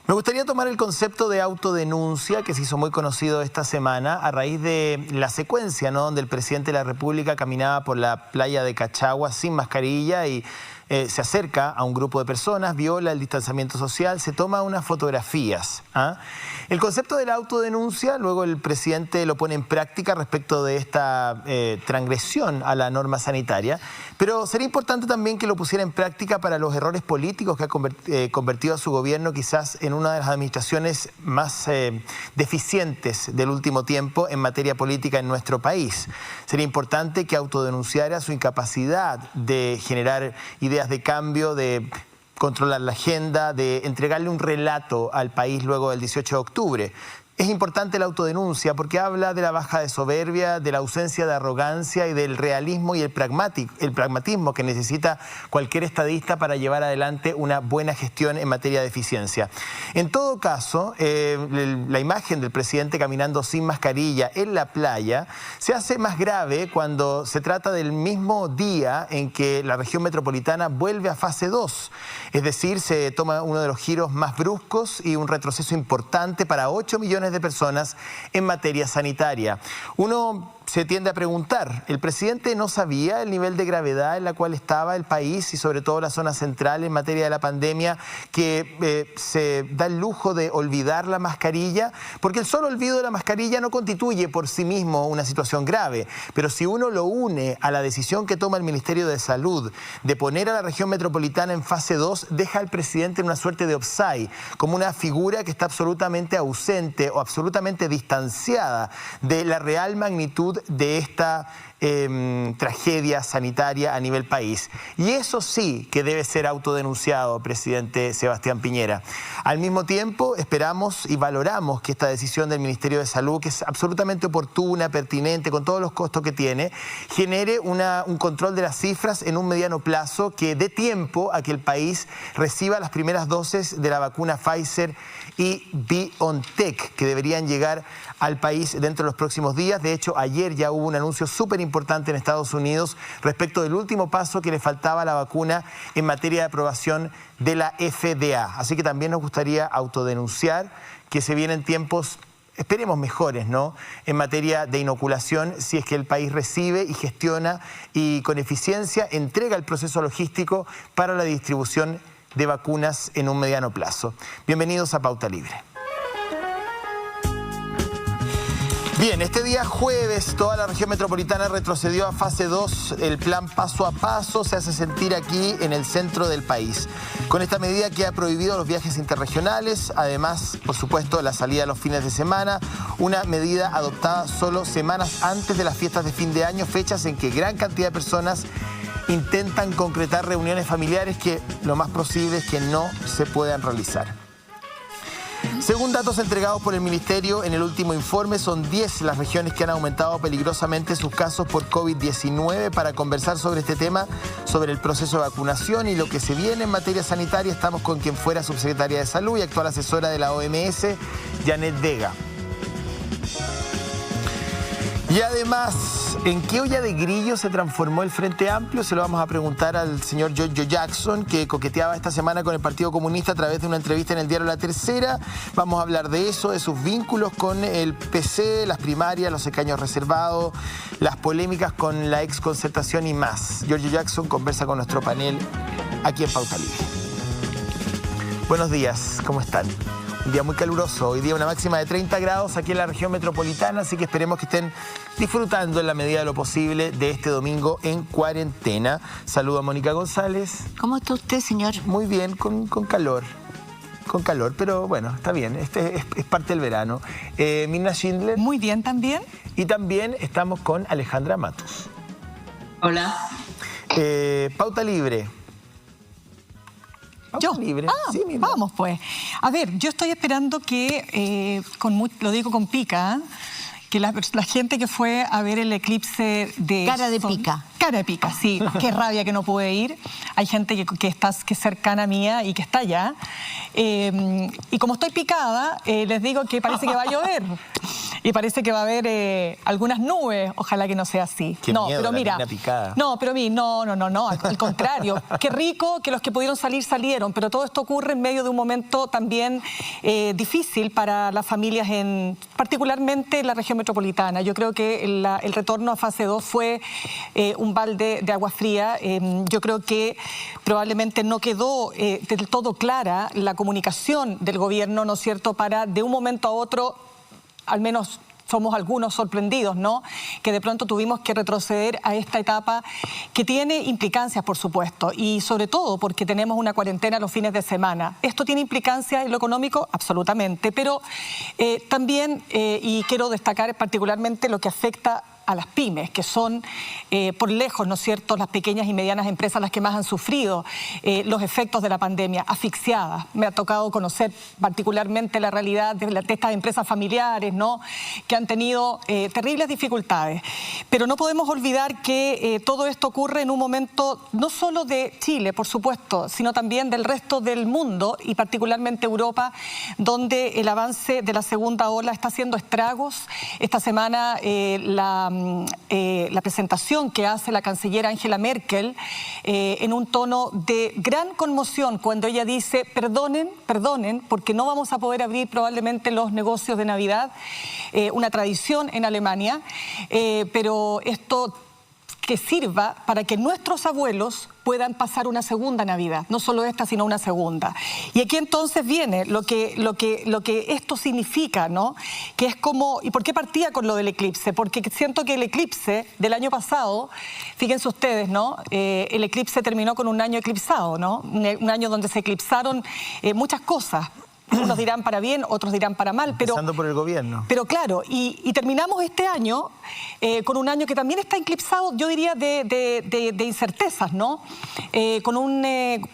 Me gustaría tomar el concepto de autodenuncia que se hizo muy conocido esta semana a raíz de la secuencia, ¿no?, donde el presidente de la República caminaba por la playa de Cachagua sin mascarilla y se acerca a un grupo de personas, viola el distanciamiento social, se toma unas fotografías. El concepto de la autodenuncia, luego el presidente lo pone en práctica respecto de esta transgresión a la norma sanitaria, pero sería importante también que lo pusiera en práctica para los errores políticos que ha convertido a su gobierno quizás en una de las administraciones más deficientes del último tiempo en materia política en nuestro país. Sería importante que autodenunciara su incapacidad de generar ideas de cambio, de controlar la agenda, de entregarle un relato al país luego del 18 de octubre. Es importante la autodenuncia porque habla de la baja de soberbia, de la ausencia de arrogancia y del realismo y el pragmatismo que necesita cualquier estadista para llevar adelante una buena gestión en materia de eficiencia. En todo caso, la imagen del presidente caminando sin mascarilla en la playa se hace más grave cuando se trata del mismo día en que la región metropolitana vuelve a fase 2. Es decir, se toma uno de los giros más bruscos y un retroceso importante para 8 millones de personas en materia sanitaria. Uno se tiende a preguntar, ¿el presidente no sabía el nivel de gravedad en la cual estaba el país y sobre todo la zona central en materia de la pandemia, que se da el lujo de olvidar la mascarilla? Porque el solo olvido de la mascarilla no constituye por sí mismo una situación grave, pero si uno lo une a la decisión que toma el Ministerio de Salud de poner a la región metropolitana en fase 2, deja al presidente en una suerte de offside, como una figura que está absolutamente ausente o absolutamente distanciada de la real magnitud de esta tragedia sanitaria a nivel país. Y eso sí que debe ser autodenunciado, presidente Sebastián Piñera. Al mismo tiempo, esperamos y valoramos que esta decisión del Ministerio de Salud, que es absolutamente oportuna, pertinente, con todos los costos que tiene, genere un control de las cifras en un mediano plazo que dé tiempo a que el país reciba las primeras dosis de la vacuna Pfizer y BioNTech, que deberían llegar al país dentro de los próximos días. De hecho, ayer ya hubo un anuncio súper importante en Estados Unidos respecto del último paso que le faltaba a la vacuna en materia de aprobación de la FDA. Así que también nos gustaría autodenunciar que se vienen tiempos, esperemos mejores, ¿no?, en materia de inoculación, si es que el país recibe y gestiona y con eficiencia entrega el proceso logístico para la distribución de vacunas en un mediano plazo. Bienvenidos a Pauta Libre. Bien, este día jueves toda la región metropolitana retrocedió a fase 2. El plan paso a paso se hace sentir aquí en el centro del país. Con esta medida que ha prohibido los viajes interregionales, además, por supuesto, la salida a los fines de semana, una medida adoptada solo semanas antes de las fiestas de fin de año, fechas en que gran cantidad de personas intentan concretar reuniones familiares que lo más posible es que no se puedan realizar. Según datos entregados por el Ministerio en el último informe, son 10 las regiones que han aumentado peligrosamente sus casos por COVID-19. Para conversar sobre este tema, sobre el proceso de vacunación y lo que se viene en materia sanitaria, estamos con quien fuera subsecretaria de Salud y actual asesora de la OMS, Janet Vega. Y además, ¿en qué olla de grillo se transformó el Frente Amplio? Se lo vamos a preguntar al señor Giorgio Jackson, que coqueteaba esta semana con el Partido Comunista a través de una entrevista en el diario La Tercera. Vamos a hablar de eso, de sus vínculos con el PC, las primarias, los escaños reservados, las polémicas con la exconcertación y más. Giorgio Jackson conversa con nuestro panel aquí en Pauta Libre. Buenos días, ¿cómo están? Un día muy caluroso, hoy día una máxima de 30 grados aquí en la región metropolitana, así que esperemos que estén disfrutando en la medida de lo posible de este domingo en cuarentena. Saludo a Mónica González. ¿Cómo está usted, señor? Muy bien, con calor. Con calor, pero bueno, está bien, es parte del verano. Mirna Schindler. Muy bien también. Y también estamos con Alejandra Matus. Hola. Pauta Libre. Yo. Libre. Sí, vamos pues. A ver, yo estoy esperando que, lo digo con pica, que la gente que fue a ver el eclipse de... Cara de pica. Cara de pica, sí. Qué rabia que no pude ir. Hay gente que es cercana mía y que está allá. Y como estoy picada, les digo que parece que va a llover. y parece que va a haber algunas nubes, ojalá que no sea así. Qué no, miedo, pero mira, picada. no, al contrario, qué rico que los que pudieron salir salieron, pero todo esto ocurre en medio de un momento también difícil para las familias, particularmente en la región metropolitana. Yo creo que el retorno a fase 2 fue un balde de agua fría. Yo creo que probablemente no quedó del todo clara la comunicación del gobierno, ¿no es cierto?, para de un momento a otro, al menos somos algunos sorprendidos, ¿no?, que de pronto tuvimos que retroceder a esta etapa que tiene implicancias, por supuesto, y sobre todo porque tenemos una cuarentena los fines de semana. ¿Esto tiene implicancias en lo económico? Absolutamente, pero también, y quiero destacar particularmente lo que afecta a las pymes, que son por lejos, ¿no es cierto?, las pequeñas y medianas empresas las que más han sufrido los efectos de la pandemia, asfixiadas. Me ha tocado conocer particularmente la realidad de estas empresas familiares, ¿no?, que han tenido terribles dificultades. Pero no podemos olvidar que todo esto ocurre en un momento no solo de Chile, por supuesto, sino también del resto del mundo y particularmente Europa, donde el avance de la segunda ola está haciendo estragos. Esta semana la presentación que hace la canciller Angela Merkel en un tono de gran conmoción cuando ella dice perdonen, porque no vamos a poder abrir probablemente los negocios de Navidad, una tradición en Alemania, pero esto que sirva para que nuestros abuelos puedan pasar una segunda Navidad, no solo esta, sino una segunda. Y aquí entonces viene lo que esto significa, ¿no? Que es como, ¿y por qué partía con lo del eclipse? Porque siento que el eclipse del año pasado, fíjense ustedes, ¿no? El eclipse terminó con un año eclipsado, ¿no? Un año donde se eclipsaron muchas cosas. Unos dirán para bien, otros dirán para mal. Empezando por el gobierno. Pero claro, y terminamos este año con un año que también está eclipsado, yo diría, de incertezas, ¿no? Con un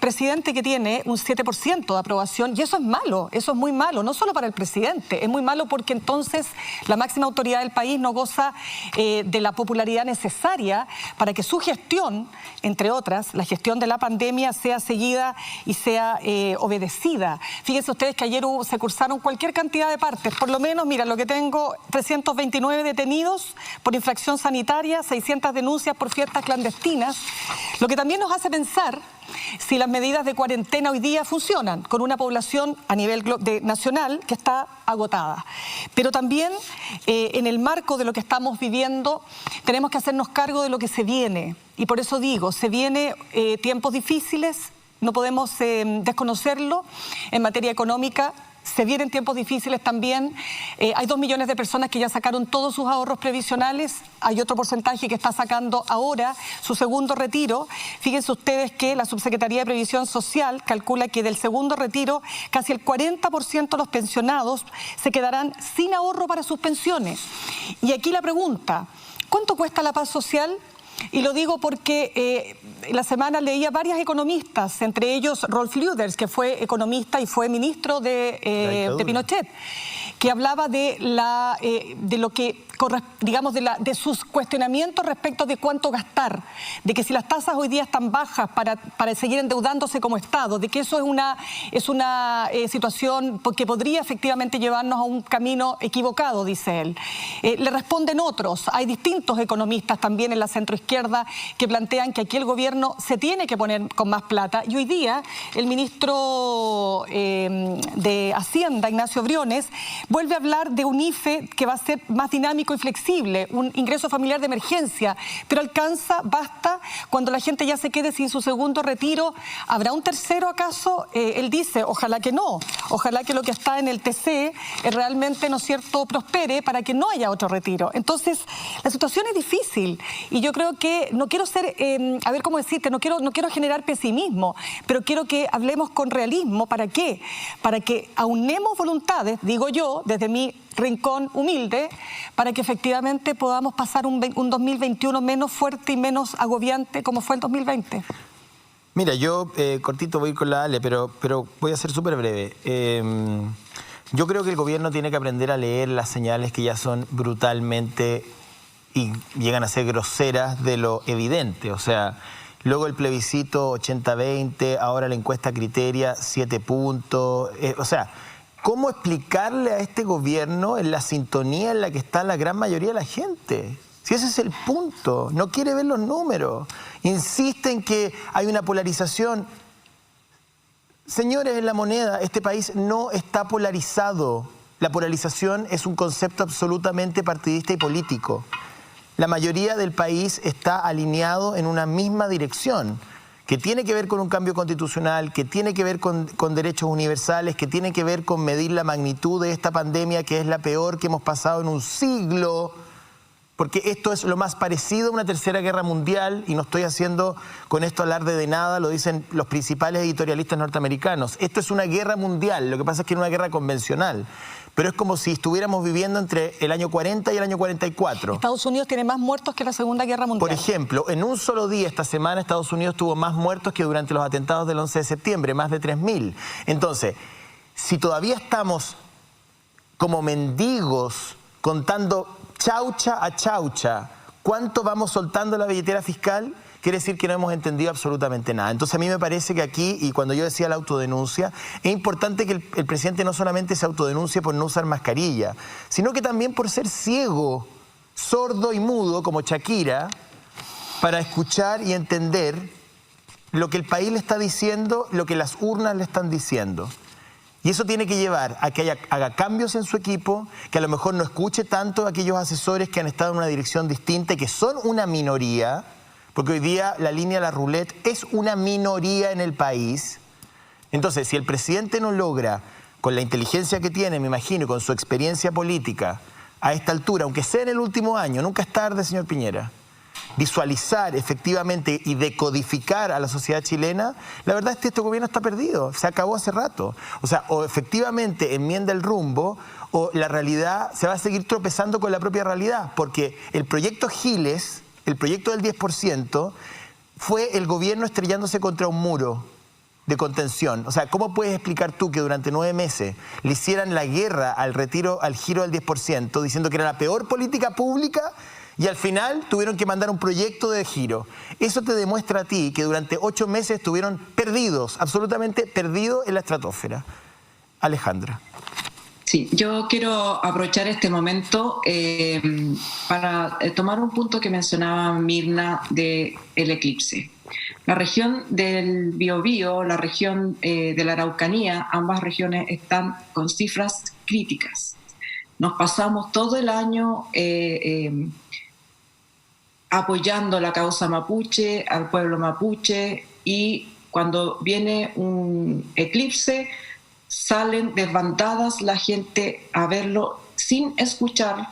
presidente que tiene un 7% de aprobación, y eso es muy malo, no solo para el presidente, es muy malo porque entonces la máxima autoridad del país no goza de la popularidad necesaria para que su gestión, entre otras, la gestión de la pandemia, sea seguida y sea obedecida. Fíjense ustedes que ayer se cursaron cualquier cantidad de partes, por lo menos, mira, lo que tengo, 329 detenidos por infracción sanitaria, 600 denuncias por fiestas clandestinas, lo que también nos hace pensar si las medidas de cuarentena hoy día funcionan con una población a nivel nacional que está agotada. Pero también en el marco de lo que estamos viviendo tenemos que hacernos cargo de lo que se viene, y por eso digo, se vienen tiempos difíciles. No podemos desconocerlo. En materia económica se vienen tiempos difíciles también. Hay 2 millones de personas que ya sacaron todos sus ahorros previsionales. Hay otro porcentaje que está sacando ahora su segundo retiro. Fíjense ustedes que la Subsecretaría de Previsión Social calcula que del segundo retiro casi el 40% de los pensionados se quedarán sin ahorro para sus pensiones. Y aquí la pregunta, ¿cuánto cuesta la paz social? Y lo digo porque la semana leía varias economistas, entre ellos Rolf Lüders, que fue economista y fue ministro de Pinochet, que hablaba de lo que, digamos, de sus cuestionamientos respecto de cuánto gastar, de que si las tasas hoy día están bajas para seguir endeudándose como Estado, de que eso es una situación que podría efectivamente llevarnos a un camino equivocado, dice él. Le responden otros, hay distintos economistas también en la centroizquierda que plantean que aquí el gobierno se tiene que poner con más plata, y hoy día el ministro de Hacienda, Ignacio Briones, vuelve a hablar de un IFE que va a ser más dinámico y flexible, un ingreso familiar de emergencia, pero basta cuando la gente ya se quede sin su segundo retiro. ¿Habrá un tercero acaso? Él dice, ojalá que no, ojalá que lo que está en el TC realmente, ¿no es cierto?, prospere para que no haya otro retiro. Entonces, la situación es difícil y yo creo que no quiero ser, a ver cómo decirte, no quiero generar pesimismo, pero quiero que hablemos con realismo. ¿Para qué? Para que aunemos voluntades, digo yo, desde mi rincón humilde, para que efectivamente podamos pasar un 2021 menos fuerte y menos agobiante como fue el 2020. Mira, yo cortito voy a ir con la Ale, pero voy a ser súper breve. Yo creo que el gobierno tiene que aprender a leer las señales que ya son brutalmente y llegan a ser groseras de lo evidente. O sea, luego el plebiscito 80-20, ahora la encuesta Criteria 7 puntos. O sea, cómo explicarle a este gobierno en la sintonía en la que está la gran mayoría de la gente. Si ese es el punto, no quiere ver los números, insiste en que hay una polarización. Señores, en la moneda, este país no está polarizado. La polarización es un concepto absolutamente partidista y político. La mayoría del país está alineado en una misma dirección, que tiene que ver con un cambio constitucional, que tiene que ver con derechos universales, que tiene que ver con medir la magnitud de esta pandemia, que es la peor que hemos pasado en un siglo, porque esto es lo más parecido a una tercera guerra mundial, y no estoy haciendo con esto alarde de nada, lo dicen los principales editorialistas norteamericanos. Esto es una guerra mundial, lo que pasa es que es una guerra convencional, pero es como si estuviéramos viviendo entre el año 40 y el año 44. Estados Unidos tiene más muertos que la Segunda Guerra Mundial. Por ejemplo, en un solo día esta semana Estados Unidos tuvo más muertos que durante los atentados del 11 de septiembre, más de 3.000. Entonces, si todavía estamos como mendigos contando chaucha a chaucha cuánto vamos soltando la billetera fiscal, quiere decir que no hemos entendido absolutamente nada. Entonces a mí me parece que aquí, y cuando yo decía la autodenuncia, es importante que el presidente no solamente se autodenuncie por no usar mascarilla, sino que también por ser ciego, sordo y mudo, como Shakira, para escuchar y entender lo que el país le está diciendo, lo que las urnas le están diciendo. Y eso tiene que llevar a que haga cambios en su equipo, que a lo mejor no escuche tanto a aquellos asesores que han estado en una dirección distinta y que son una minoría, porque hoy día la línea de la roulette es una minoría en el país. Entonces, si el presidente no logra, con la inteligencia que tiene, me imagino, y con su experiencia política, a esta altura, aunque sea en el último año, nunca es tarde, señor Piñera, visualizar efectivamente y decodificar a la sociedad chilena, la verdad es que este gobierno está perdido, se acabó hace rato. O sea, o efectivamente enmienda el rumbo, o la realidad se va a seguir tropezando con la propia realidad, porque el proyecto Giles, el proyecto del 10%, fue el gobierno estrellándose contra un muro de contención. O sea, ¿cómo puedes explicar tú que durante 9 meses le hicieran la guerra al retiro, al giro del 10%, diciendo que era la peor política pública, y al final tuvieron que mandar un proyecto de giro? Eso te demuestra a ti que durante 8 meses estuvieron perdidos, absolutamente perdidos en la estratosfera. Alejandra. Sí, yo quiero aprovechar este momento para tomar un punto que mencionaba Mirna del eclipse. La región del Biobío, la región de la Araucanía, ambas regiones están con cifras críticas. Nos pasamos todo el año apoyando la causa mapuche, al pueblo mapuche, y cuando viene un eclipse salen desbandadas la gente a verlo sin escuchar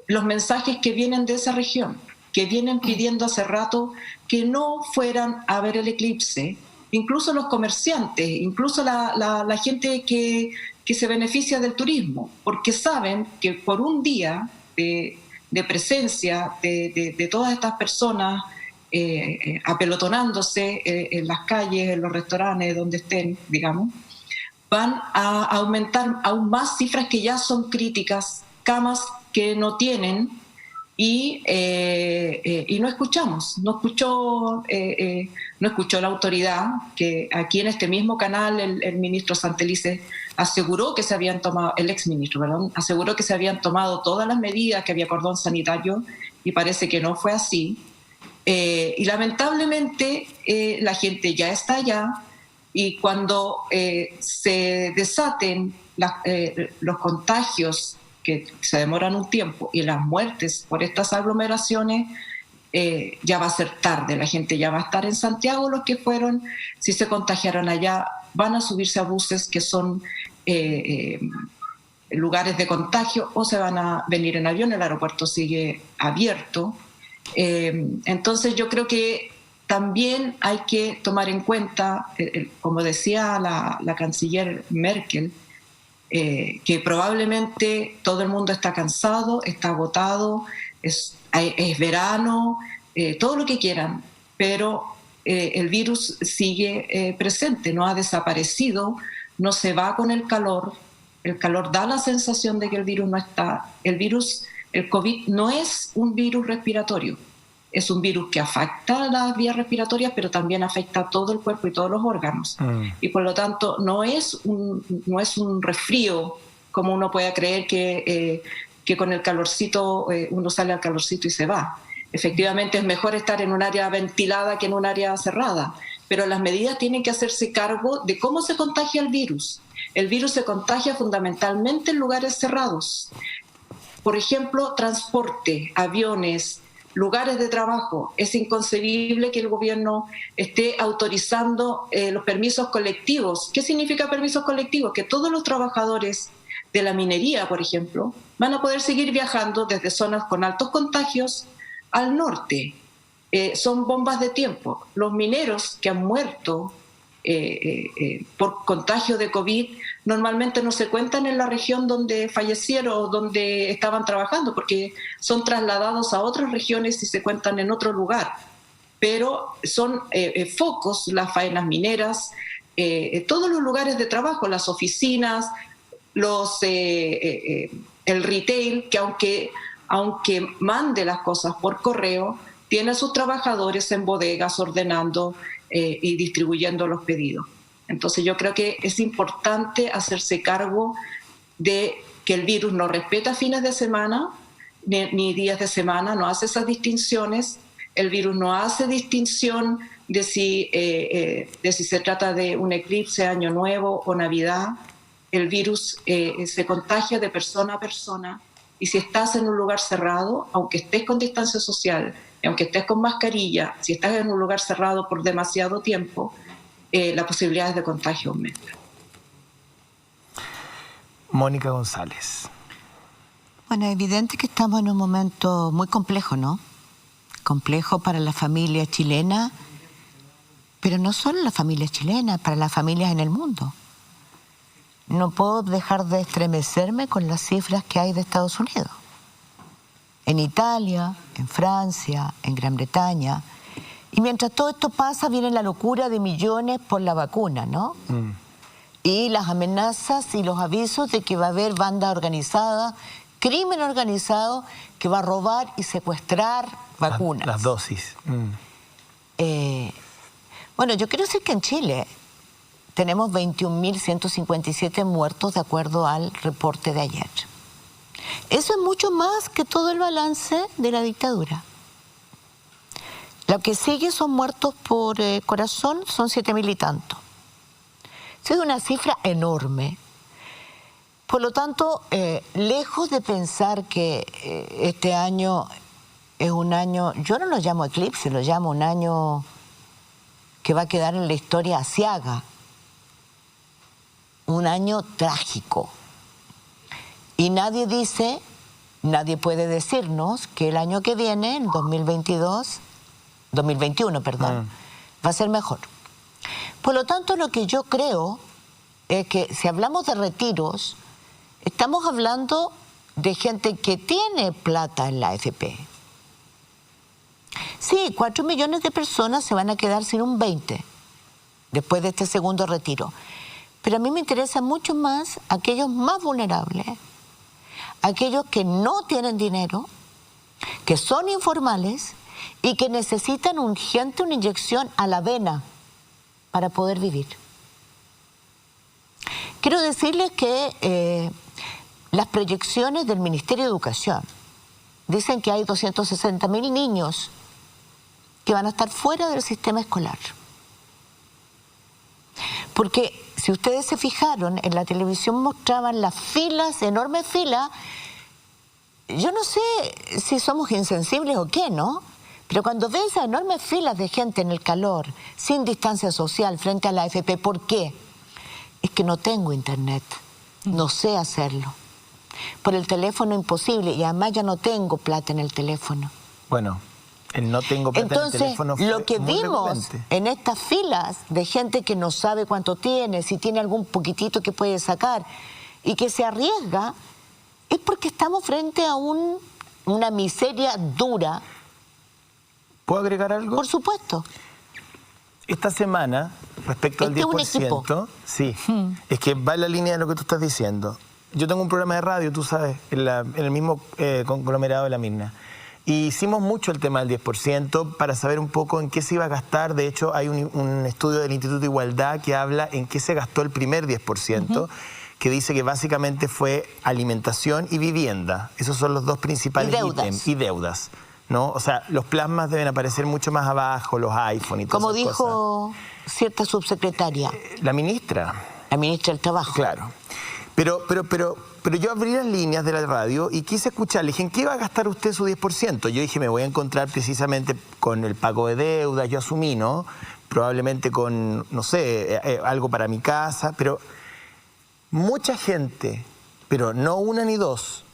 los mensajes que vienen de esa región, que vienen pidiendo hace rato que no fueran a ver el eclipse, incluso los comerciantes, incluso la gente que se beneficia del turismo, porque saben que por un día de presencia de todas estas personas apelotonándose en las calles, en los restaurantes, donde estén, digamos, van a aumentar aún más cifras que ya son críticas, camas que no tienen, y no escuchamos. No escuchó la autoridad, que aquí en este mismo canal el ministro Santelices aseguró que se habían tomado, el exministro, perdón, aseguró que se habían tomado todas las medidas, que había cordón sanitario, y parece que no fue así. Y lamentablemente la gente ya está allá, y cuando se desaten los contagios, que se demoran un tiempo, y las muertes por estas aglomeraciones, ya va a ser tarde. La gente ya va a estar en Santiago, los que fueron, si se contagiaron allá, van a subirse a buses que son lugares de contagio, o se van a venir en avión. El aeropuerto sigue abierto. Entonces yo creo que también hay que tomar en cuenta, como decía la canciller Merkel, que probablemente todo el mundo está cansado, está agotado, es verano, todo lo que quieran, pero el virus sigue presente, no ha desaparecido, no se va con el calor da la sensación de que el virus no está. El COVID no es un virus respiratorio, Es un virus que afecta las vías respiratorias, pero también afecta a todo el cuerpo y todos los órganos. Y por lo tanto no es un resfrío, como uno puede creer que con el calorcito uno sale al calorcito y se va. Efectivamente es mejor estar en un área ventilada que en un área cerrada, pero las medidas tienen que hacerse cargo de cómo se contagia el virus. El virus se contagia fundamentalmente en lugares cerrados. Por ejemplo, transporte, aviones, lugares de trabajo. Es inconcebible que el gobierno esté autorizando los permisos colectivos. ¿Qué significa permisos colectivos? Que todos los trabajadores de la minería, por ejemplo, van a poder seguir viajando desde zonas con altos contagios al norte. Son bombas de tiempo. Los mineros que han muerto por contagio de COVID normalmente no se cuentan en la región donde fallecieron o donde estaban trabajando, porque son trasladados a otras regiones y se cuentan en otro lugar. Pero son focos, las faenas mineras, todos los lugares de trabajo, las oficinas, el retail, que aunque mande las cosas por correo, tiene a sus trabajadores en bodegas ordenando y distribuyendo los pedidos. Entonces yo creo que es importante hacerse cargo de que el virus no respeta fines de semana ni días de semana, no hace esas distinciones. El virus no hace distinción de si se trata de un eclipse, Año Nuevo o Navidad. El virus se contagia de persona a persona, y si estás en un lugar cerrado, aunque estés con distancia social, aunque estés con mascarilla, si estás en un lugar cerrado por demasiado tiempo, las posibilidades de contagio aumentan. Mónica González. Bueno, es evidente que estamos en un momento muy complejo, ¿no? Complejo para la familia chilena, pero no solo la familia chilena, para las familias en el mundo. No puedo dejar de estremecerme con las cifras que hay de Estados Unidos. En Italia, en Francia, en Gran Bretaña. Y mientras todo esto pasa, viene la locura de millones por la vacuna, ¿no? Y las amenazas y los avisos de que va a haber banda organizada, crimen organizado, que va a robar y secuestrar vacunas. Las dosis. Bueno, yo quiero decir que en Chile tenemos 21.157 muertos de acuerdo al reporte de ayer. Eso es mucho más que todo el balance de la dictadura. Lo que sigue son muertos por corazón, son 7.000 y tantos. Eso es una cifra enorme. Por lo tanto, lejos de pensar que este año es un año, yo no lo llamo eclipse, lo llamo un año que va a quedar en la historia aciaga. Un año trágico. Y nadie puede decirnos que el año que viene, el 2021, va a ser mejor. Por lo tanto, lo que yo creo es que si hablamos de retiros, estamos hablando de gente que tiene plata en la AFP. Sí, 4 millones de personas se van a quedar sin un 20 después de este segundo retiro. Pero a mí me interesa mucho más aquellos más vulnerables, aquellos que no tienen dinero, que son informales y que necesitan urgente una inyección a la vena para poder vivir. Quiero decirles que las proyecciones del Ministerio de Educación dicen que hay 260.000 niños que van a estar fuera del sistema escolar. Porque si ustedes se fijaron, en la televisión mostraban las filas, enormes filas. Yo no sé si somos insensibles o qué, ¿no? Pero cuando ven esas enormes filas de gente en el calor, sin distancia social, frente a la AFP, ¿por qué? Es que no tengo internet, no sé hacerlo. Por el teléfono imposible, y además ya no tengo plata en el teléfono. Bueno, el no tengo plata en el teléfono fue lo que muy vimos recurrente en estas filas de gente que no sabe cuánto tiene, si tiene algún poquitito que puede sacar y que se arriesga, es porque estamos frente a una miseria dura. ¿Puedo agregar algo? Por supuesto. Esta semana, respecto al 10%, sí, es que va en la línea de lo que tú estás diciendo. Yo tengo un programa de radio, tú sabes, en el mismo conglomerado de la Mirna. Y hicimos mucho el tema del 10% para saber un poco en qué se iba a gastar. De hecho, hay un estudio del Instituto de Igualdad que habla en qué se gastó el primer 10%, que dice que básicamente fue alimentación y vivienda. Esos son los dos principales ítems. Y deudas, ¿no? O sea, los plasmas deben aparecer mucho más abajo, los iPhone y todas Como esas dijo cosas. cierta subsecretaria. La ministra. La ministra del Trabajo. Claro. Pero yo abrí las líneas de la radio y quise escuchar. Le dije, ¿en qué va a gastar usted su 10%? Yo dije, me voy a encontrar precisamente con el pago de deudas. Yo asumí, ¿no? Probablemente con, no sé, algo para mi casa. Pero mucha gente, pero no una ni dos,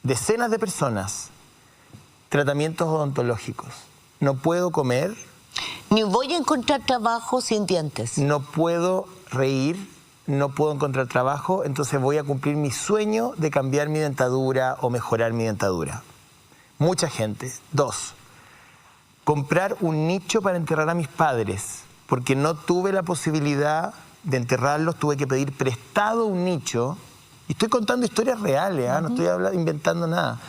decenas de personas, tratamientos odontológicos. No puedo comer. Ni voy a encontrar trabajo sin dientes. No puedo reír. No puedo encontrar trabajo, entonces voy a cumplir mi sueño de cambiar mi dentadura o mejorar mi dentadura. Mucha gente. 2, comprar un nicho para enterrar a mis padres, porque no tuve la posibilidad de enterrarlos, tuve que pedir prestado un nicho. Y estoy contando historias reales, no estoy inventando nada.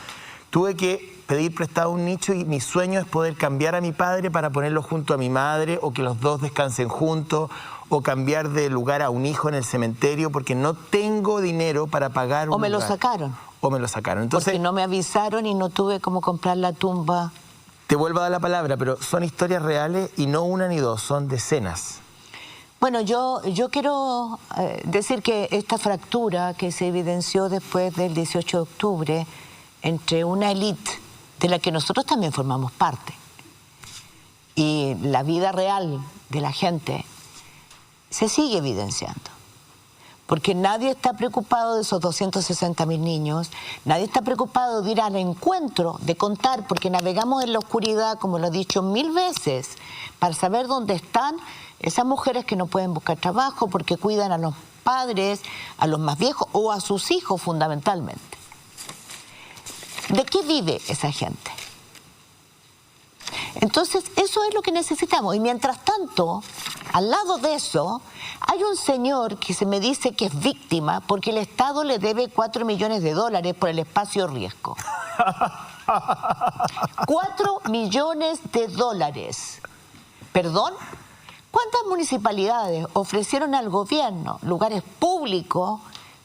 Tuve que pedir prestado un nicho y mi sueño es poder cambiar a mi padre para ponerlo junto a mi madre, o que los dos descansen juntos, o cambiar de lugar a un hijo en el cementerio, porque no tengo dinero para pagar un O me lugar. lo sacaron. O me lo sacaron. Entonces, Porque no me avisaron y no tuve cómo comprar la tumba. te vuelvo a dar la palabra, pero son historias reales y no una ni dos, son decenas. Bueno, yo quiero decir que esta fractura que se evidenció después del 18 de octubre entre una élite de la que nosotros también formamos parte y la vida real de la gente se sigue evidenciando. Porque nadie está preocupado de esos 260.000 niños, nadie está preocupado de ir al encuentro, de contar, porque navegamos en la oscuridad, como lo he dicho 1000 veces, para saber dónde están esas mujeres que no pueden buscar trabajo porque cuidan a los padres, a los más viejos o a sus hijos fundamentalmente. ¿De qué vive esa gente? Entonces, eso es lo que necesitamos. Y mientras tanto, al lado de eso, hay un señor que se me dice que es víctima porque el Estado le debe $4 millones por el espacio riesgo. $4 millones. ¿Perdón? ¿Cuántas municipalidades ofrecieron al gobierno lugares públicos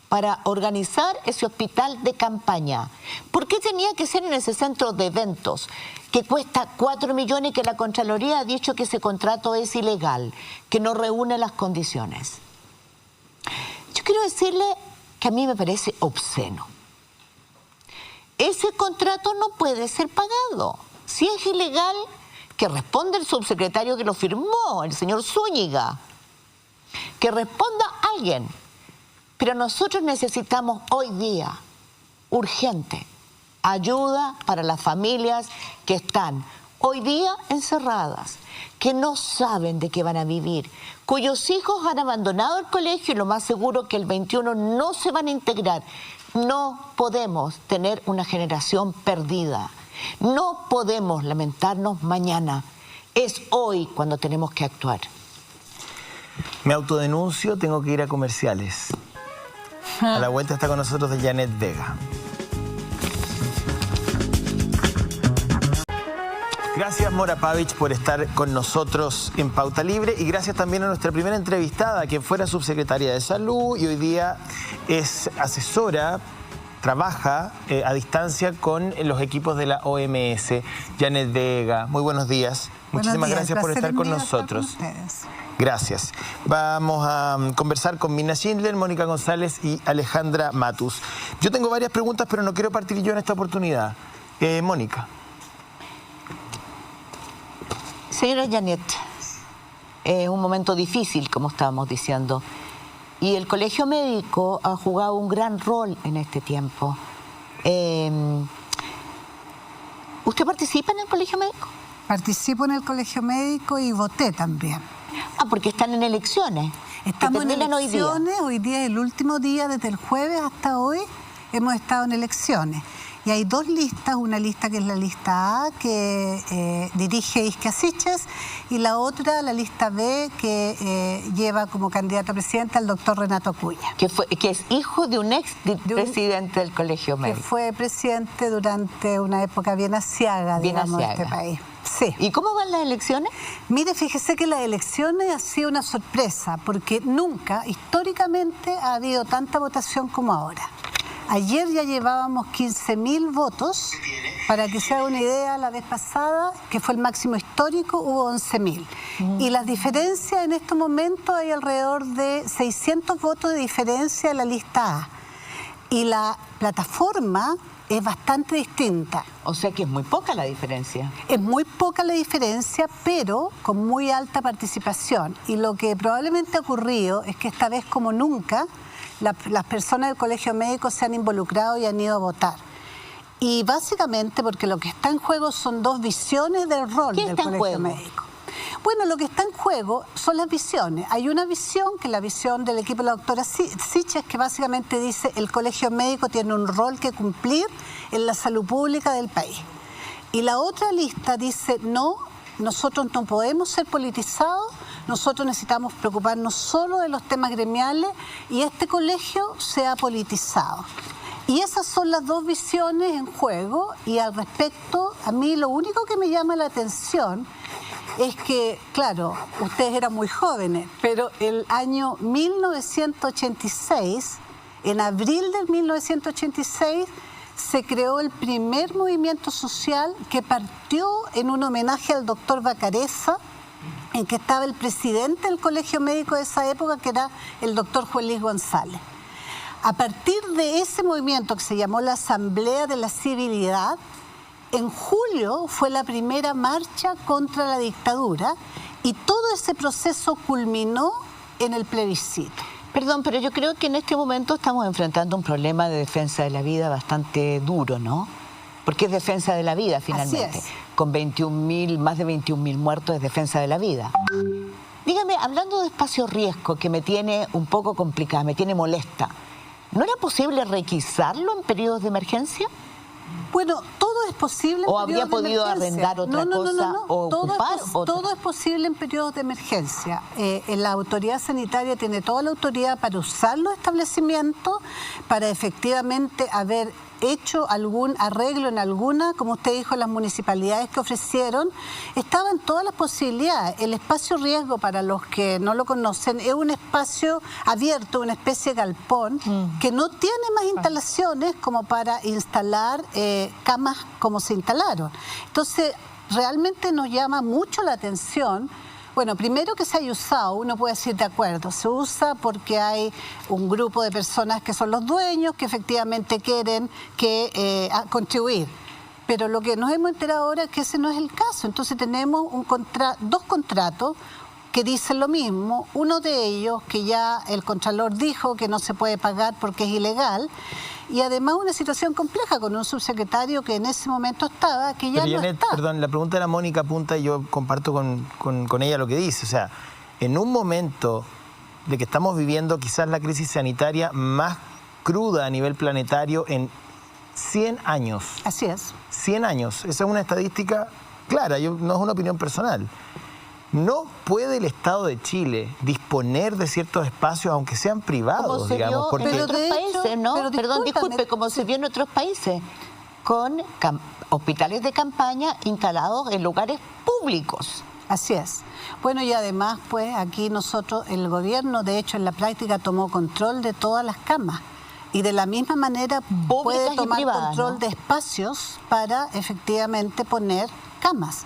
para organizar ese hospital de campaña? ¿Por qué tenía que ser en ese centro de eventos que cuesta 4 millones y que la Contraloría ha dicho que ese contrato es ilegal, que no reúne las condiciones? Yo quiero decirle que a mí me parece obsceno. Ese contrato no puede ser pagado. Si es ilegal, que responda el subsecretario que lo firmó, el señor Zúñiga. Que responda alguien. Pero nosotros necesitamos hoy día, urgente, ayuda para las familias que están hoy día encerradas, que no saben de qué van a vivir, cuyos hijos han abandonado el colegio y lo más seguro que el 21 no se van a integrar. No podemos tener una generación perdida. No podemos lamentarnos mañana. Es hoy cuando tenemos que actuar. Me autodenuncio, tengo que ir a comerciales. A la vuelta está con nosotros Janet Vega. Gracias, Mora Pavich, por estar con nosotros en Pauta Libre, y gracias también a nuestra primera entrevistada, quien fuera subsecretaria de Salud y hoy día es asesora, trabaja a distancia con los equipos de la OMS. Janet Vega, muy buenos días. Muchísimas gracias por estar con nosotros. Gracias. Vamos a conversar con Mirna Schindler, Mónica González y Alejandra Matus. Yo tengo varias preguntas, pero no quiero partir yo en esta oportunidad. Mónica. Señora Janet, es un momento difícil, como estábamos diciendo, y el Colegio Médico ha jugado un gran rol en este tiempo. ¿Usted participa en el Colegio Médico? Participo en el Colegio Médico y voté también. Ah, porque están en elecciones. Estamos en elecciones, hoy día es el último día, desde el jueves hasta hoy hemos estado en elecciones. Y hay dos listas, una lista que es la lista A, que dirige Isquia Siches, y la otra, la lista B, que lleva como candidato a presidente al doctor Renato Acuña. Que es hijo de un ex presidente del Colegio Médico. Que fue presidente durante una época bien aciaga, digamos, de este país. Sí. ¿Y cómo van las elecciones? Mire, fíjese que las elecciones ha sido una sorpresa, porque nunca, históricamente, ha habido tanta votación como ahora. Ayer ya llevábamos 15.000 votos. Para que se haga una idea, la vez pasada, que fue el máximo histórico, hubo 11.000. Y las diferencias en este momento hay alrededor de 600 votos de diferencia en la lista A. Y la plataforma es bastante distinta. O sea que es muy poca la diferencia. Es muy poca la diferencia, pero con muy alta participación. Y lo que probablemente ha ocurrido es que esta vez, como nunca, las personas del Colegio Médico se han involucrado y han ido a votar. Y básicamente porque lo que está en juego son dos visiones del rol del Colegio Médico. Bueno, lo que está en juego son las visiones. Hay una visión, que es la visión del equipo de la doctora Siches, que básicamente dice el Colegio Médico tiene un rol que cumplir en la salud pública del país. Y la otra lista dice, no, nosotros no podemos ser politizados, nosotros necesitamos preocuparnos solo de los temas gremiales y este colegio se ha politizado. Y esas son las dos visiones en juego, y al respecto, a mí lo único que me llama la atención es que, claro, ustedes eran muy jóvenes, pero el año 1986, en abril del 1986, se creó el primer movimiento social que partió en un homenaje al doctor Vacareza, en que estaba el presidente del Colegio Médico de esa época, que era el doctor Juan Luis González. A partir de ese movimiento que se llamó la Asamblea de la Civilidad, en julio fue la primera marcha contra la dictadura y todo ese proceso culminó en el plebiscito. Perdón, pero yo creo que en este momento estamos enfrentando un problema de defensa de la vida bastante duro, ¿no? Porque es defensa de la vida finalmente. Así es. Con más de 21.000 muertos es defensa de la vida. Dígame, hablando de espacio riesgo, que me tiene un poco complicada, me tiene molesta, ¿no era posible requisarlo en periodos de emergencia? Bueno, todo es posible en ¿O habría periodos de podido emergencia. arrendar otra cosa o ocupar otra? Todo es posible en periodos de emergencia. La autoridad sanitaria tiene toda la autoridad para usar los establecimientos, para efectivamente haber hecho algún arreglo en alguna, como usted dijo, las municipalidades que ofrecieron, estaban todas las posibilidades. El espacio riesgo, para los que no lo conocen, es un espacio abierto, una especie de galpón, que no tiene más instalaciones como para instalar camas como se instalaron. Entonces, realmente nos llama mucho la atención. Bueno, primero que se haya usado, uno puede decir de acuerdo, se usa porque hay un grupo de personas que son los dueños, que efectivamente quieren contribuir. Pero lo que nos hemos enterado ahora es que ese no es el caso. Entonces tenemos dos contratos que dicen lo mismo. Uno de ellos, que ya el Contralor dijo que no se puede pagar porque es ilegal. Y además una situación compleja con un subsecretario que en ese momento estaba, que ya pero no Janet, está. Perdón, la pregunta era Mónica Punta y yo comparto con ella lo que dice. O sea, en un momento de que estamos viviendo quizás la crisis sanitaria más cruda a nivel planetario en 100 años. Así es. 100 años. Esa es una estadística clara, no es una opinión personal. ¿No puede el Estado de Chile disponer de ciertos espacios, aunque sean privados, como se digamos? Vio en otros países, ¿no? Perdón, disculpe, como se vio en otros países, con hospitales de campaña instalados en lugares públicos. Así es. Bueno, y además, pues aquí nosotros, el gobierno, de hecho, en la práctica tomó control de todas las camas. Y de la misma manera puede tomar control de espacios para efectivamente poner camas.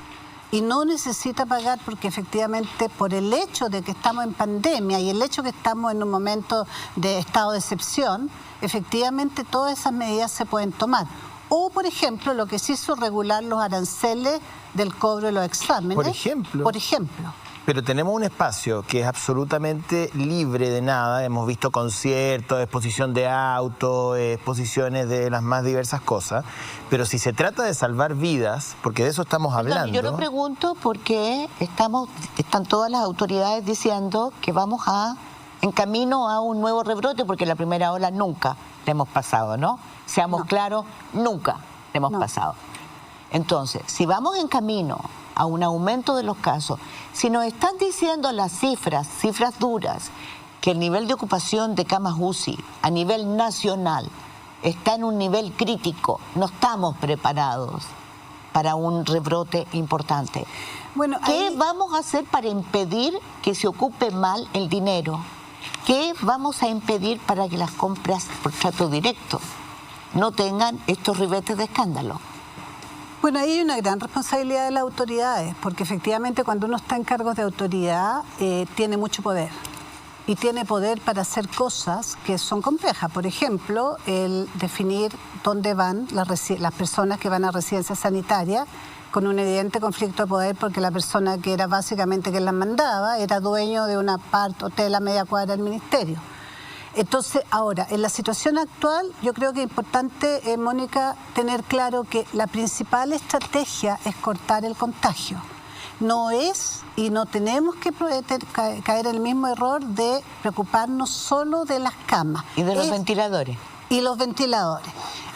Y no necesita pagar porque efectivamente por el hecho de que estamos en pandemia y el hecho de que estamos en un momento de estado de excepción, efectivamente todas esas medidas se pueden tomar. O, por ejemplo, lo que se hizo, regular los aranceles del cobro de los exámenes. Por ejemplo. Por ejemplo. Pero tenemos un espacio que es absolutamente libre de nada. Hemos visto conciertos, exposición de autos, exposiciones de las más diversas cosas. Pero si se trata de salvar vidas, porque de eso estamos hablando... Yo lo pregunto porque están todas las autoridades diciendo que vamos en camino a un nuevo rebrote, porque la primera ola nunca le hemos pasado, ¿no? Seamos claros, nunca le hemos pasado. Entonces, si vamos en camino a un aumento de los casos, si nos están diciendo las cifras duras, que el nivel de ocupación de camas UCI a nivel nacional está en un nivel crítico, no estamos preparados para un rebrote importante. Bueno, ¿qué vamos a hacer para impedir que se ocupe mal el dinero? ¿Qué vamos a impedir para que las compras por trato directo no tengan estos ribetes de escándalo? Bueno, ahí hay una gran responsabilidad de las autoridades, porque efectivamente cuando uno está en cargos de autoridad tiene mucho poder. Y tiene poder para hacer cosas que son complejas. Por ejemplo, el definir dónde van las personas que van a residencia sanitaria con un evidente conflicto de poder, porque la persona que era básicamente quien las mandaba era dueño de una hotel a media cuadra del ministerio. Entonces, ahora, en la situación actual, yo creo que es importante, Mónica, tener claro que la principal estrategia es cortar el contagio. No es y no tenemos que caer en el mismo error de preocuparnos solo de las camas. Y de los ventiladores. Y los ventiladores.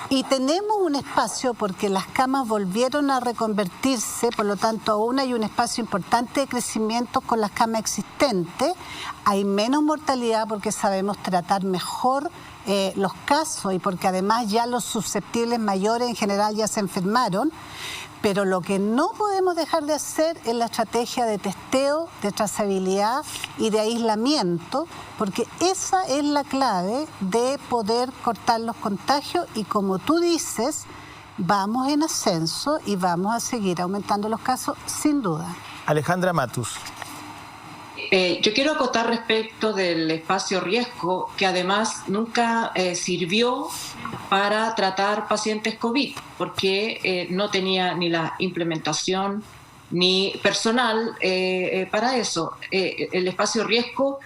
Y tenemos un espacio porque las camas volvieron a reconvertirse, por lo tanto aún hay un espacio importante de crecimiento con las camas existentes. Hay menos mortalidad porque sabemos tratar mejor los casos y porque además ya los susceptibles mayores en general ya se enfermaron. Pero lo que no podemos dejar de hacer es la estrategia de testeo, de trazabilidad y de aislamiento, porque esa es la clave de poder cortar los contagios y, como tú dices, vamos en ascenso y vamos a seguir aumentando los casos sin duda. Alejandra Matus. Yo quiero acotar respecto del espacio riesgo, que además nunca sirvió para tratar pacientes COVID, porque no tenía ni la implementación ni personal para eso. El espacio riesgo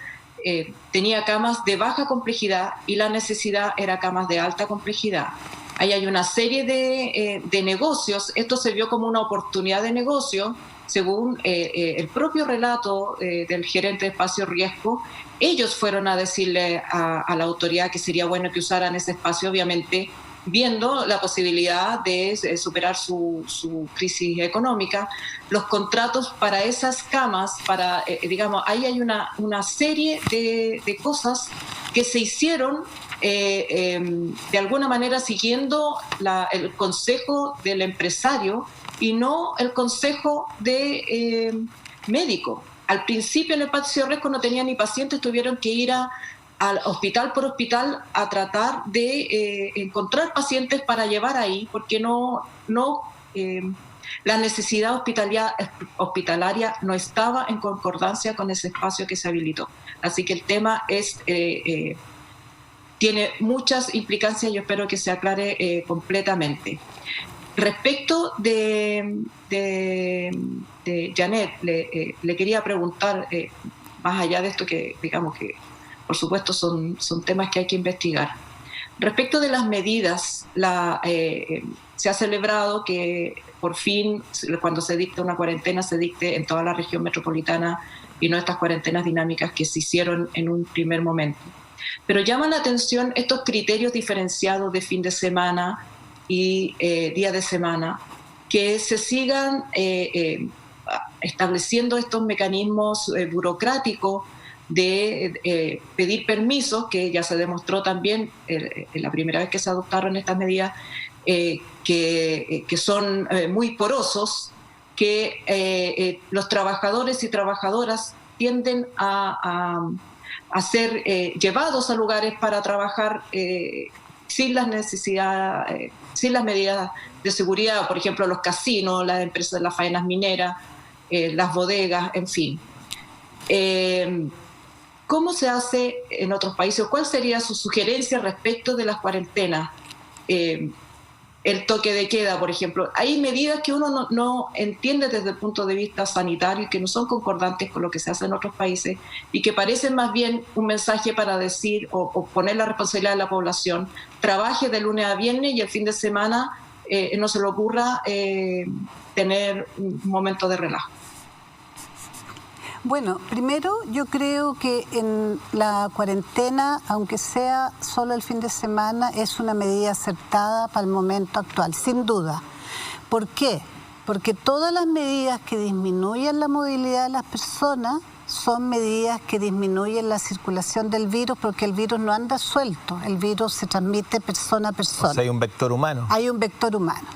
tenía camas de baja complejidad y la necesidad era camas de alta complejidad. Ahí hay una serie de negocios. Esto se vio como una oportunidad de negocio. Según el propio relato del gerente de espacio riesgo, ellos fueron a decirle a la autoridad que sería bueno que usaran ese espacio, obviamente viendo la posibilidad de superar su crisis económica. Los contratos para esas camas, digamos, ahí hay una serie de cosas que se hicieron de alguna manera siguiendo el consejo del empresario y no el consejo de médico. Al principio el espacio riesgo no tenía ni pacientes, tuvieron que ir al hospital por hospital a tratar de encontrar pacientes para llevar ahí, porque la necesidad hospitalaria no estaba en concordancia con ese espacio que se habilitó. Así que el tema tiene muchas implicancias y yo espero que se aclare completamente. Respecto de Janet, le quería preguntar, más allá de esto que digamos que por supuesto son temas que hay que investigar. Respecto de las medidas, se ha celebrado que por fin, cuando se dicta una cuarentena, se dicte en toda la región metropolitana y no estas cuarentenas dinámicas que se hicieron en un primer momento. Pero llaman la atención estos criterios diferenciados de fin de semana y día de semana, que se sigan estableciendo estos mecanismos burocráticos de pedir permisos, que ya se demostró también la primera vez que se adoptaron estas medidas, que son muy porosos, que los trabajadores y trabajadoras tienden a ser llevados a lugares para trabajar sin las necesidades, sin las medidas de seguridad, por ejemplo, los casinos, las empresas, las faenas mineras, las bodegas, en fin. ¿Cómo se hace en otros países? ¿Cuál sería su sugerencia respecto de las cuarentenas? El toque de queda, por ejemplo. Hay medidas que uno no entiende desde el punto de vista sanitario y que no son concordantes con lo que se hace en otros países y que parecen más bien un mensaje para decir o poner la responsabilidad de la población. Trabaje de lunes a viernes y el fin de semana no se le ocurra tener un momento de relajo. Bueno, primero yo creo que en la cuarentena, aunque sea solo el fin de semana, es una medida acertada para el momento actual, sin duda. ¿Por qué? Porque todas las medidas que disminuyen la movilidad de las personas son medidas que disminuyen la circulación del virus, porque el virus no anda suelto, el virus se transmite persona a persona. O sea, hay un vector humano. Hay un vector humano.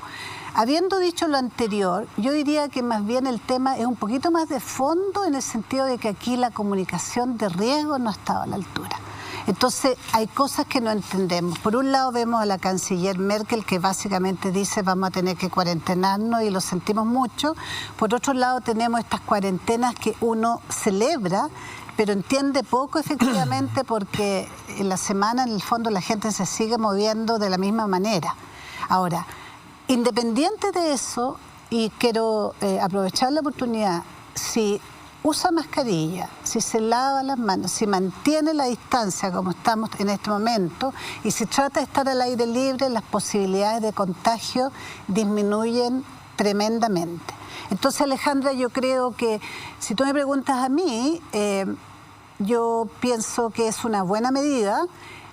Habiendo dicho lo anterior, yo diría que más bien el tema es un poquito más de fondo, en el sentido de que aquí la comunicación de riesgo no estaba a la altura. Entonces hay cosas que no entendemos. Por un lado vemos a la canciller Merkel, que básicamente dice vamos a tener que cuarentenarnos, y lo sentimos mucho. Por otro lado tenemos estas cuarentenas que uno celebra, pero entiende poco efectivamente, porque en la semana en el fondo la gente se sigue moviendo de la misma manera. Ahora, independiente de eso, y quiero aprovechar la oportunidad, si usa mascarilla, si se lava las manos, si mantiene la distancia como estamos en este momento, y si trata de estar al aire libre, las posibilidades de contagio disminuyen tremendamente. Entonces, Alejandra, yo creo que si tú me preguntas a mí, yo pienso que es una buena medida.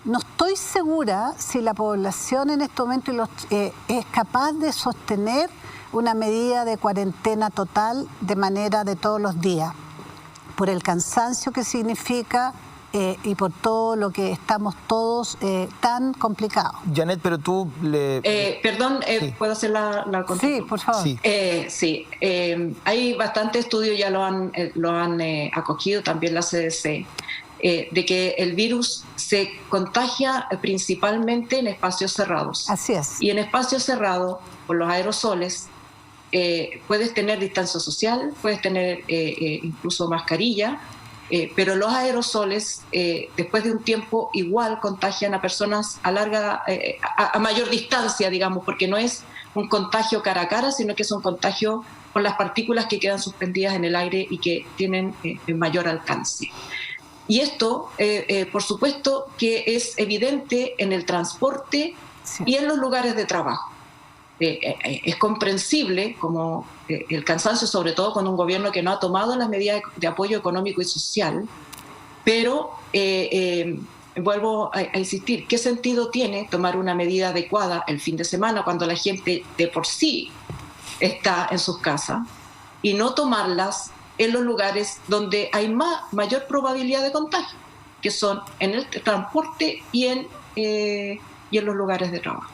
No estoy segura si la población en este momento es capaz de sostener una medida de cuarentena total de manera de todos los días, por el cansancio que significa y por todo lo que estamos todos tan complicados. Janet, pero tú Perdón, sí. ¿puedo hacer la consulta? Sí, por favor. Sí. Sí, hay bastantes estudios, ya lo han acogido también la CDC, de que el virus se contagia principalmente en espacios cerrados. Así es. Y en espacios cerrados, por los aerosoles, puedes tener distancia social, puedes tener incluso mascarilla, pero los aerosoles después de un tiempo igual contagian a personas a mayor distancia, digamos, porque no es un contagio cara a cara, sino que es un contagio con las partículas que quedan suspendidas en el aire y que tienen mayor alcance. Y esto, por supuesto, que es evidente en el transporte, sí, y en los lugares de trabajo. Es comprensible como el cansancio, sobre todo con un gobierno que no ha tomado las medidas de apoyo económico y social, pero vuelvo a insistir, ¿qué sentido tiene tomar una medida adecuada el fin de semana cuando la gente de por sí está en sus casas y no tomarlas en los lugares donde hay mayor probabilidad de contagio, que son en el transporte y en los lugares de trabajo?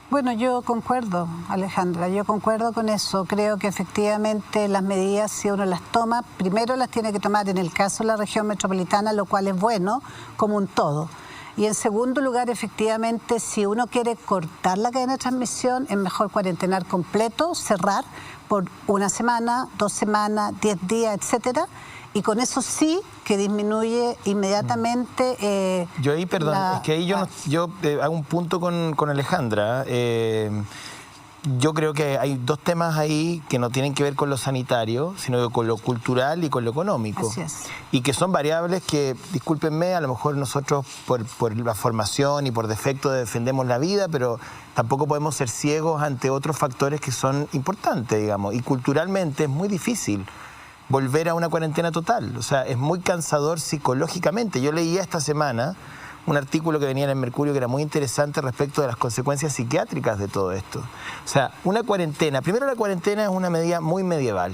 Bueno, yo concuerdo, Alejandra, yo concuerdo con eso. Creo que efectivamente las medidas, si uno las toma, primero las tiene que tomar en el caso de la región metropolitana, lo cual es bueno, como un todo. Y en segundo lugar, efectivamente, si uno quiere cortar la cadena de transmisión, es mejor cuarentenar completo, cerrar por 1 semana, 2 semanas, 10 días, etcétera. Y con eso sí que disminuye inmediatamente. Yo ahí, perdón, es que ahí yo hago un punto con Alejandra. Yo creo que hay dos temas ahí que no tienen que ver con lo sanitario, sino con lo cultural y con lo económico. Así es. Y que son variables que, discúlpenme, a lo mejor nosotros por la formación y por defecto defendemos la vida, pero tampoco podemos ser ciegos ante otros factores que son importantes, digamos. Y culturalmente es muy difícil volver a una cuarentena total. O sea, es muy cansador psicológicamente. Yo leía esta semana un artículo que venía en el Mercurio que era muy interesante respecto de las consecuencias psiquiátricas de todo esto. O sea, una cuarentena, primero la cuarentena es una medida muy medieval.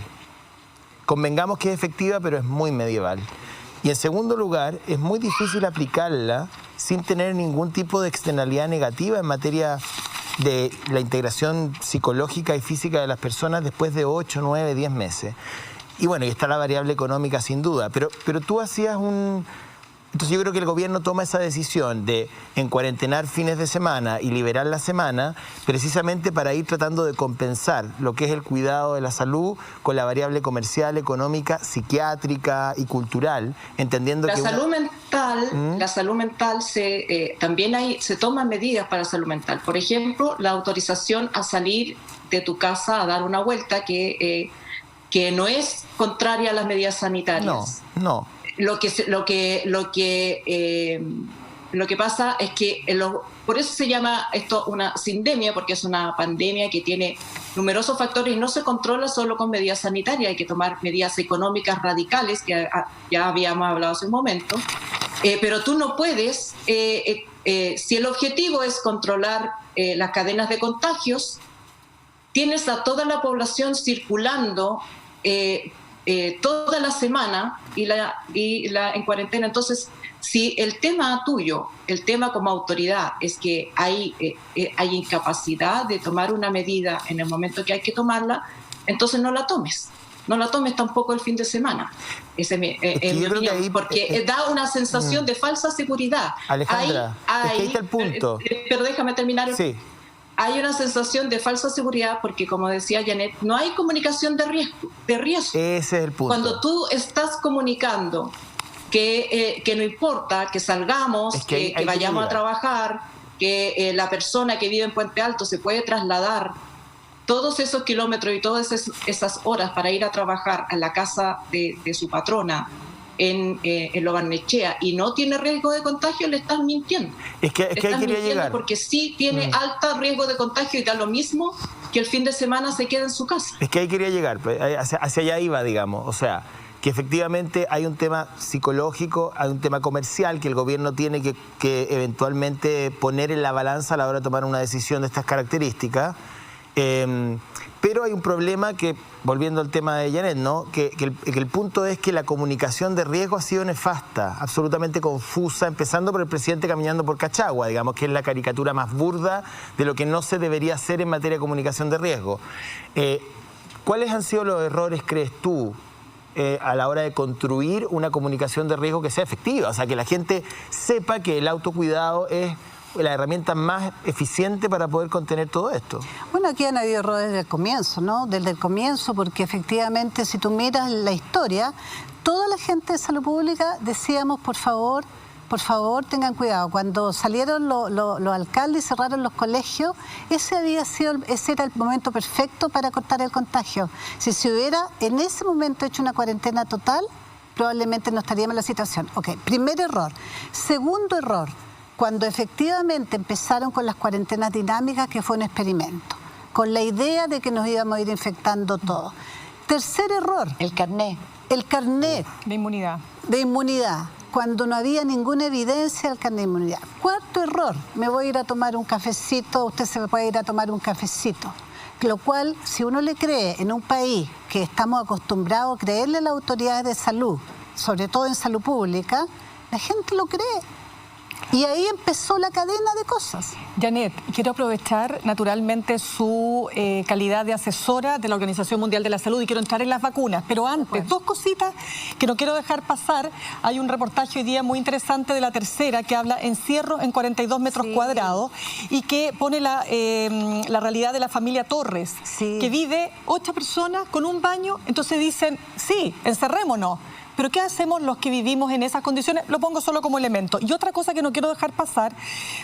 Convengamos que es efectiva, pero es muy medieval. Y en segundo lugar, es muy difícil aplicarla sin tener ningún tipo de externalidad negativa en materia de la integración psicológica y física de las personas después de 8, 9, 10 meses. Y bueno, y está la variable económica sin duda, pero tú hacías Entonces yo creo que el gobierno toma esa decisión de encuarentenar fines de semana y liberar la semana precisamente para ir tratando de compensar lo que es el cuidado de la salud con la variable comercial, económica, psiquiátrica y cultural, entendiendo que... La salud mental también se toman medidas para la salud mental. Por ejemplo, la autorización a salir de tu casa a dar una vuelta que no es contraria a las medidas sanitarias. No. Lo que pasa es que por eso se llama esto una sindemia, porque es una pandemia que tiene numerosos factores y no se controla solo con medidas sanitarias. Hay que tomar medidas económicas radicales, que ya habíamos hablado hace un momento. Pero tú no puedes, si el objetivo es controlar las cadenas de contagios, tienes a toda la población circulando toda la semana en cuarentena. Entonces, si el tema tuyo, el tema como autoridad, es que hay incapacidad de tomar una medida en el momento que hay que tomarla, entonces no la tomes. No la tomes tampoco el fin de semana. Ese es mi opinión, porque da una sensación de falsa seguridad. Alejandra, ahí está el punto. Pero déjame terminar. Sí. Hay una sensación de falsa seguridad porque, como decía Janet, no hay comunicación de riesgo. Ese es el punto. Cuando tú estás comunicando que no importa que salgamos, que vayamos a trabajar, que la persona que vive en Puente Alto se puede trasladar todos esos kilómetros y todas esas horas para ir a trabajar a la casa de su patrona en Lo Barnechea y no tiene riesgo de contagio, le estás mintiendo. Es que ahí quería llegar. Porque sí tiene alto riesgo de contagio y da lo mismo que el fin de semana se queda en su casa. Es que ahí quería llegar, hacia allá iba, digamos. O sea, que efectivamente hay un tema psicológico, hay un tema comercial que el gobierno tiene que eventualmente poner en la balanza a la hora de tomar una decisión de estas características. Pero hay un problema que, volviendo al tema de Janet, ¿no? que el punto es que la comunicación de riesgo ha sido nefasta, absolutamente confusa, empezando por el presidente caminando por Cachagua, digamos, que es la caricatura más burda de lo que no se debería hacer en materia de comunicación de riesgo. ¿Cuáles han sido los errores, crees tú, a la hora de construir una comunicación de riesgo que sea efectiva? O sea, que la gente sepa que el autocuidado es la herramienta más eficiente para poder contener todo esto. Bueno, aquí han habido errores desde el comienzo, ¿no? Desde el comienzo, porque efectivamente, si tú miras la historia, toda la gente de salud pública decíamos, por favor, tengan cuidado. Cuando salieron los alcaldes y cerraron los colegios, ese era el momento perfecto para cortar el contagio. Si se hubiera en ese momento hecho una cuarentena total, probablemente no estaríamos en la situación. Ok, primer error. Segundo error, cuando efectivamente empezaron con las cuarentenas dinámicas, que fue un experimento, con la idea de que nos íbamos a ir infectando todos. Tercer error. El carnet. El carnet. De inmunidad. De inmunidad, cuando no había ninguna evidencia del carnet de inmunidad. Cuarto error. Me voy a ir a tomar un cafecito, usted se puede ir a tomar un cafecito. Lo cual, si uno le cree en un país que estamos acostumbrados a creerle a las autoridades de salud, sobre todo en salud pública, la gente lo cree. Y ahí empezó la cadena de cosas. Janet, quiero aprovechar naturalmente su calidad de asesora de la Organización Mundial de la Salud y quiero entrar en las vacunas. Pero antes, dos cositas que no quiero dejar pasar. Hay un reportaje hoy día muy interesante de La Tercera que habla encierro en 42 metros cuadrados y que pone la realidad de la familia Torres, que vive 8 personas con un baño. Entonces dicen, sí, encerrémonos. Pero ¿qué hacemos los que vivimos en esas condiciones? Lo pongo solo como elemento. Y otra cosa que no quiero dejar pasar,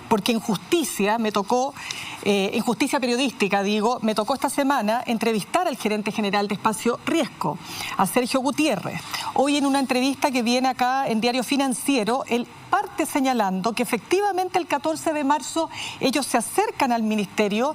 porque en justicia me tocó, en justicia periodística digo, me tocó esta semana entrevistar al gerente general de Espacio Riesgo, a Sergio Gutiérrez. Hoy en una entrevista que viene acá en Diario Financiero, él parte señalando que efectivamente el 14 de marzo ellos se acercan al ministerio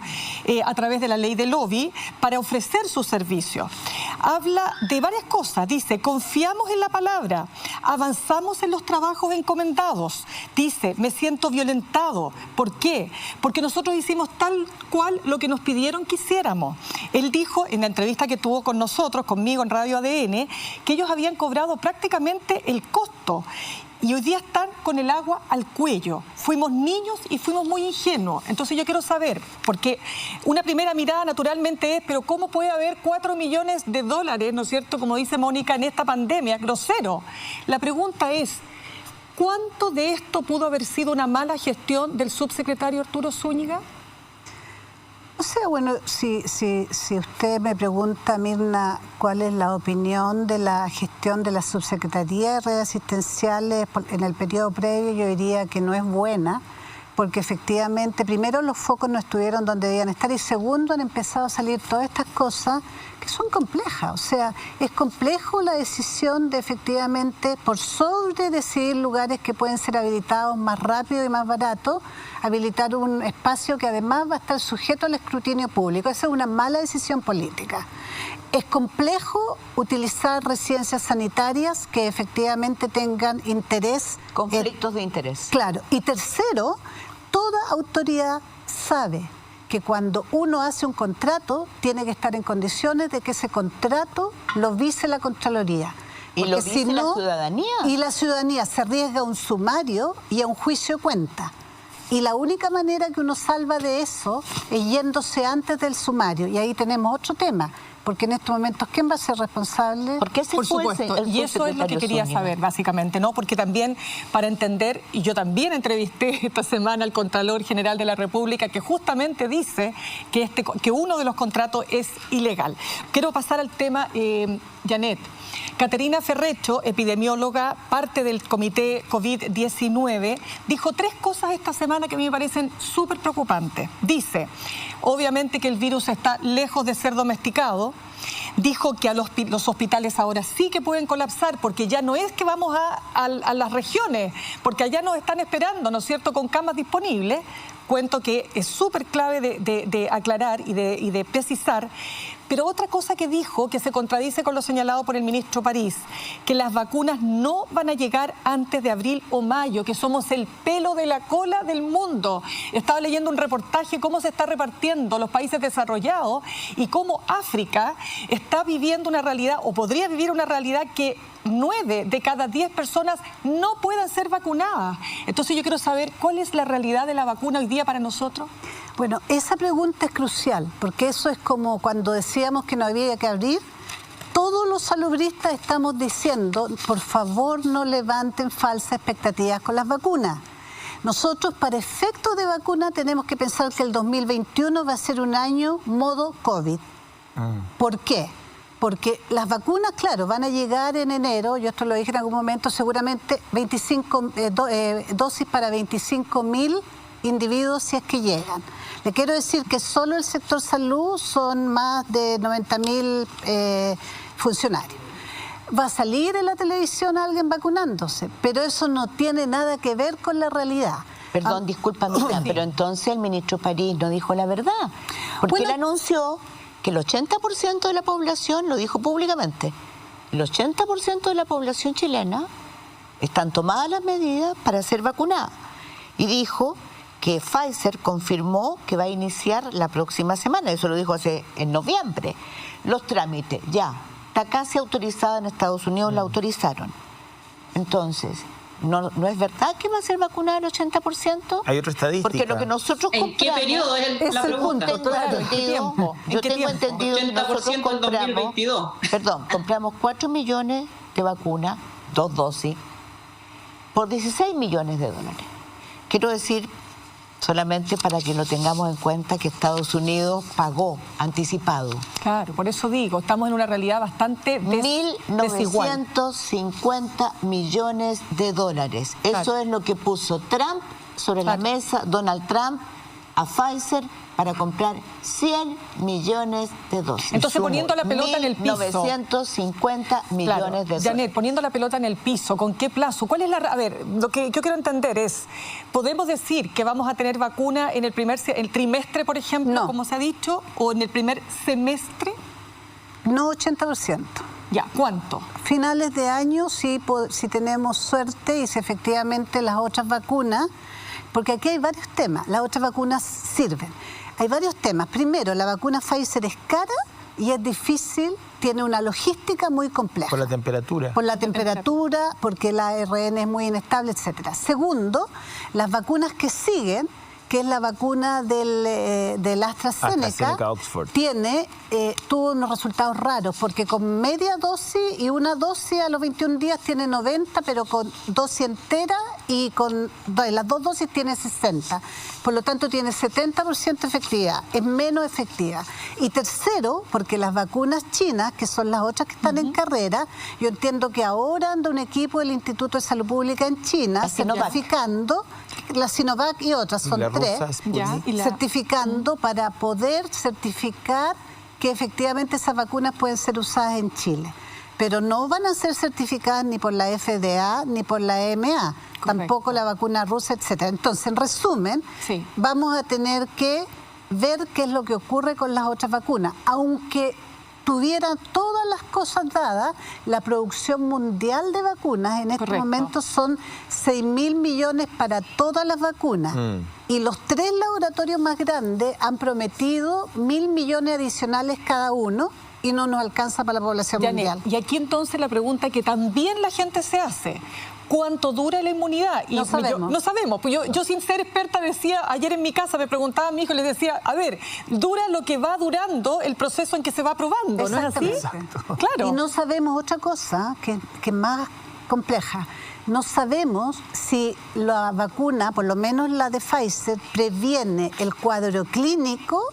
a través de la ley de lobby para ofrecer sus servicios. Habla de varias cosas, dice, confiamos en la palabra, avanzamos en los trabajos encomendados, dice, me siento violentado. ¿Por qué? Porque nosotros hicimos tal cual lo que nos pidieron que hiciéramos. Él dijo en la entrevista que tuvo con nosotros, conmigo en Radio ADN, que ellos habían cobrado prácticamente el costo. Y hoy día están con el agua al cuello. Fuimos niños y fuimos muy ingenuos. Entonces yo quiero saber, porque una primera mirada naturalmente es, pero ¿cómo puede haber 4 millones de dólares, ¿no es cierto?, como dice Mónica, en esta pandemia? Grosero. La pregunta es, ¿cuánto de esto pudo haber sido una mala gestión del subsecretario Arturo Zúñiga? O sea, bueno, si usted me pregunta, Mirna, cuál es la opinión de la gestión de la Subsecretaría de Redes Asistenciales en el periodo previo, yo diría que no es buena, porque efectivamente, primero, los focos no estuvieron donde debían estar y segundo, han empezado a salir todas estas cosas que son complejas. O sea, es complejo la decisión de efectivamente, por sobre decidir lugares que pueden ser habilitados más rápido y más barato, habilitar un espacio que además va a estar sujeto al escrutinio público. Esa es una mala decisión política. Es complejo utilizar residencias sanitarias que efectivamente tengan interés. Conflictos de interés. Claro. Y tercero, toda autoridad sabe que cuando uno hace un contrato, tiene que estar en condiciones de que ese contrato lo vise la Contraloría. ¿Y lo vise la ciudadanía? Y la ciudadanía se arriesga a un sumario y a un juicio de cuenta. Y la única manera que uno salva de eso es yéndose antes del sumario. Y ahí tenemos otro tema. Porque en estos momentos, ¿quién va a ser responsable? Por supuesto, y eso es lo que quería saber, básicamente, ¿no? Porque también, para entender, y yo también entrevisté esta semana al Contralor General de la República, que justamente dice que uno de los contratos es ilegal. Quiero pasar al tema, Janet. Caterina Ferrecho, epidemióloga, parte del comité COVID-19, dijo 3 cosas esta semana que a mí me parecen súper preocupantes. Dice, obviamente que el virus está lejos de ser domesticado. Dijo que los hospitales ahora sí que pueden colapsar porque ya no es que vamos a las regiones, porque allá nos están esperando, ¿no es cierto?, con camas disponibles. Cuento que es súper clave de aclarar y de precisar. Pero otra cosa que dijo, que se contradice con lo señalado por el ministro París, que las vacunas no van a llegar antes de abril o mayo, que somos el pelo de la cola del mundo. Estaba leyendo un reportaje cómo se está repartiendo los países desarrollados y cómo África está viviendo una realidad, o podría vivir una realidad que 9 de cada 10 personas no puedan ser vacunadas. Entonces yo quiero saber cuál es la realidad de la vacuna hoy día para nosotros. Bueno, esa pregunta es crucial, porque eso es como cuando decíamos que no había que abrir. Todos los salubristas estamos diciendo, por favor no levanten falsas expectativas con las vacunas. Nosotros, para efectos de vacuna, tenemos que pensar que el 2021 va a ser un año modo COVID. ¿Por qué? Porque las vacunas, claro, van a llegar en enero, yo esto lo dije en algún momento, seguramente 25 dosis para 25.000 individuos si es que llegan. Le quiero decir que solo el sector salud son más de 90.000 funcionarios. Va a salir en la televisión alguien vacunándose, pero eso no tiene nada que ver con la realidad. Perdón, disculpa, mira, pero entonces el ministro París no dijo la verdad, porque él anunció que el 80% de la población, lo dijo públicamente, el 80% de la población chilena están tomadas las medidas para ser vacunada. Y dijo que Pfizer confirmó que va a iniciar la próxima semana, eso lo dijo en noviembre. Los trámites, ya, está casi autorizada en Estados Unidos, la autorizaron. Entonces, ¿no es verdad que va a ser vacunada el 80%? Hay otra estadística. Porque lo que nosotros compramos... ¿En qué periodo es la pregunta? Yo tengo entendido que nosotros 2022. compramos 4 millones de vacunas, 2 dosis, por 16 millones de dólares. Quiero decir, solamente para que lo tengamos en cuenta, que Estados Unidos pagó anticipado. Claro, por eso digo, estamos en una realidad bastante desigual. 1.950 millones de dólares. Claro. Eso es lo que puso Trump sobre la mesa, Donald Trump, a Pfizer para comprar 100 millones de dosis. Entonces, poniendo la pelota en el piso. 950 millones de dosis. Janet, poniendo la pelota en el piso, ¿con qué plazo? ¿Cuál es la...? A ver, lo que yo quiero entender es, ¿podemos decir que vamos a tener vacuna en el trimestre, por ejemplo, como se ha dicho, o en el primer semestre? No, 80%. Ya, ¿cuánto? Finales de año, si tenemos suerte y si efectivamente las otras vacunas, porque aquí hay varios temas, las otras vacunas sirven. Hay varios temas. Primero, la vacuna Pfizer es cara y es difícil, tiene una logística muy compleja. Por la temperatura. Por la temperatura, porque la ARN es muy inestable, etc. Segundo, las vacunas que siguen, que es la vacuna del AstraZeneca Oxford, tuvo unos resultados raros, porque con media dosis y una dosis a los 21 días tiene 90, pero con dosis entera y con las 2 dosis tiene 60. Por lo tanto, tiene 70% de efectividad, es menos efectiva. Y tercero, porque las vacunas chinas, que son las otras que están en carrera, yo entiendo que ahora anda un equipo del Instituto de Salud Pública en China certificando la Sinovac y otras, son 3, certificando para poder certificar que efectivamente esas vacunas pueden ser usadas en Chile. Pero no van a ser certificadas ni por la FDA ni por la EMA, tampoco la vacuna rusa, etcétera. Entonces, en resumen, vamos a tener que ver qué es lo que ocurre con las otras vacunas. Aunque tuvieran todas las cosas dadas, la producción mundial de vacunas en este momento son 6.000 millones para todas las vacunas. Y los 3 laboratorios más grandes han prometido 1.000 millones adicionales cada uno, y no nos alcanza para la población mundial. Y aquí entonces la pregunta que también la gente se hace: ¿cuánto dura la inmunidad? Y no sabemos. No sabemos. Pues yo sin ser experta decía, ayer en mi casa me preguntaba a mi hijo y les decía, a ver, dura lo que va durando el proceso en que se va probando, ¿no es así? Claro. Y no sabemos otra cosa que es más compleja. No sabemos si la vacuna, por lo menos la de Pfizer, previene el cuadro clínico,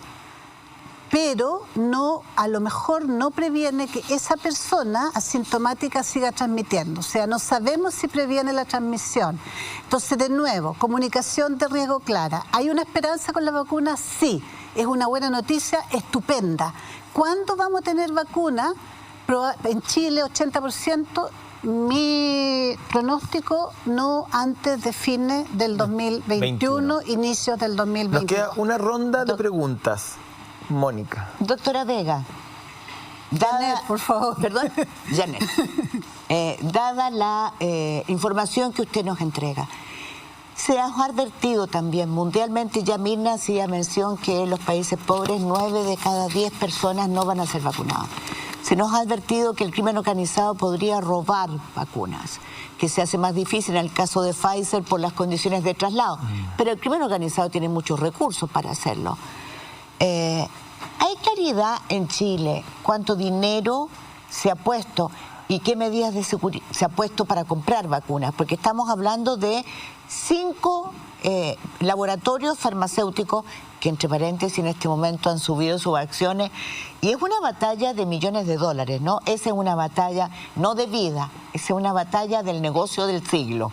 pero no, a lo mejor no previene que esa persona asintomática siga transmitiendo. O sea, no sabemos si previene la transmisión. Entonces, de nuevo, comunicación de riesgo clara. ¿Hay una esperanza con la vacuna? Sí. Es una buena noticia, estupenda. ¿Cuándo vamos a tener vacuna? En Chile, 80%. Mi pronóstico, no antes de fines del 2021, inicios del 2021. Nos queda una ronda de preguntas. Mónica. Doctora Vega. Janet, por favor. Perdón, Janet. Dada la información que usted nos entrega, se ha advertido también mundialmente, ya Mirna hacía mención que en los países pobres 9 de cada 10 personas no van a ser vacunadas. Se nos ha advertido que el crimen organizado podría robar vacunas, que se hace más difícil en el caso de Pfizer por las condiciones de traslado. Pero el crimen organizado tiene muchos recursos para hacerlo. ¿Hay claridad en Chile cuánto dinero se ha puesto y qué medidas de seguridad se ha puesto para comprar vacunas? Porque estamos hablando de 5 laboratorios farmacéuticos que, entre paréntesis, en este momento han subido sus acciones, y es una batalla de millones de dólares, ¿no? Esa es una batalla no de vida, esa es una batalla del negocio del siglo.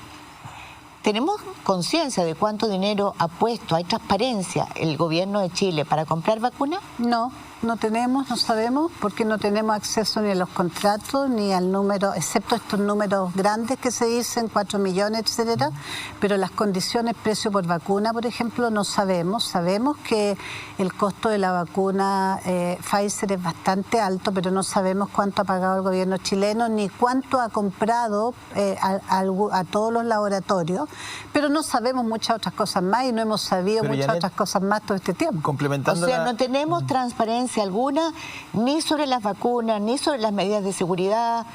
¿Tenemos conciencia de cuánto dinero ha puesto, hay transparencia el gobierno de Chile para comprar vacunas? No, no tenemos, no sabemos, porque no tenemos acceso ni a los contratos, ni al número, excepto estos números grandes que se dicen, 4 millones, etcétera, pero las condiciones precio por vacuna, por ejemplo, no sabemos. Sabemos que el costo de la vacuna Pfizer es bastante alto, pero no sabemos cuánto ha pagado el gobierno chileno, ni cuánto ha comprado a todos los laboratorios, pero no sabemos muchas otras cosas más y no hemos sabido muchas otras cosas más todo este tiempo. Complementando, o sea, no tenemos transparencia alguna ni sobre las vacunas, ni sobre las medidas de seguridad,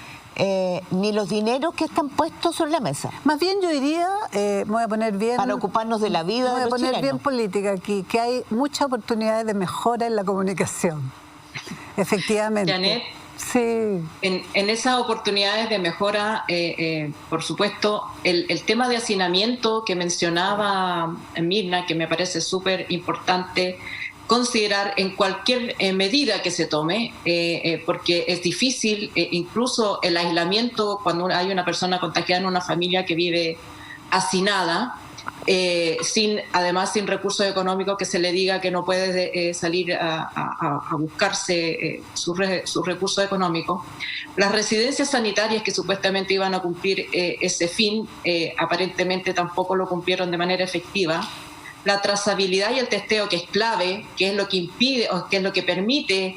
ni los dineros que están puestos sobre la mesa. Más bien yo diría, me voy a poner bien... Para ocuparnos de la vida de los chilenos. Me voy a poner bien política aquí, que hay muchas oportunidades de mejora en la comunicación. Efectivamente. Janet, sí. En esas oportunidades de mejora, por supuesto, el tema de hacinamiento que mencionaba Mirna, que me parece súper importante considerar en cualquier medida que se tome, porque es difícil, incluso el aislamiento, cuando hay una persona contagiada en una familia que vive hacinada, además sin recursos económicos, que se le diga que no puede salir a buscarse sus recursos económicos. Las residencias sanitarias que supuestamente iban a cumplir ese fin, aparentemente tampoco lo cumplieron de manera efectiva. La trazabilidad y el testeo, que es clave, que es lo que impide o que es lo que permite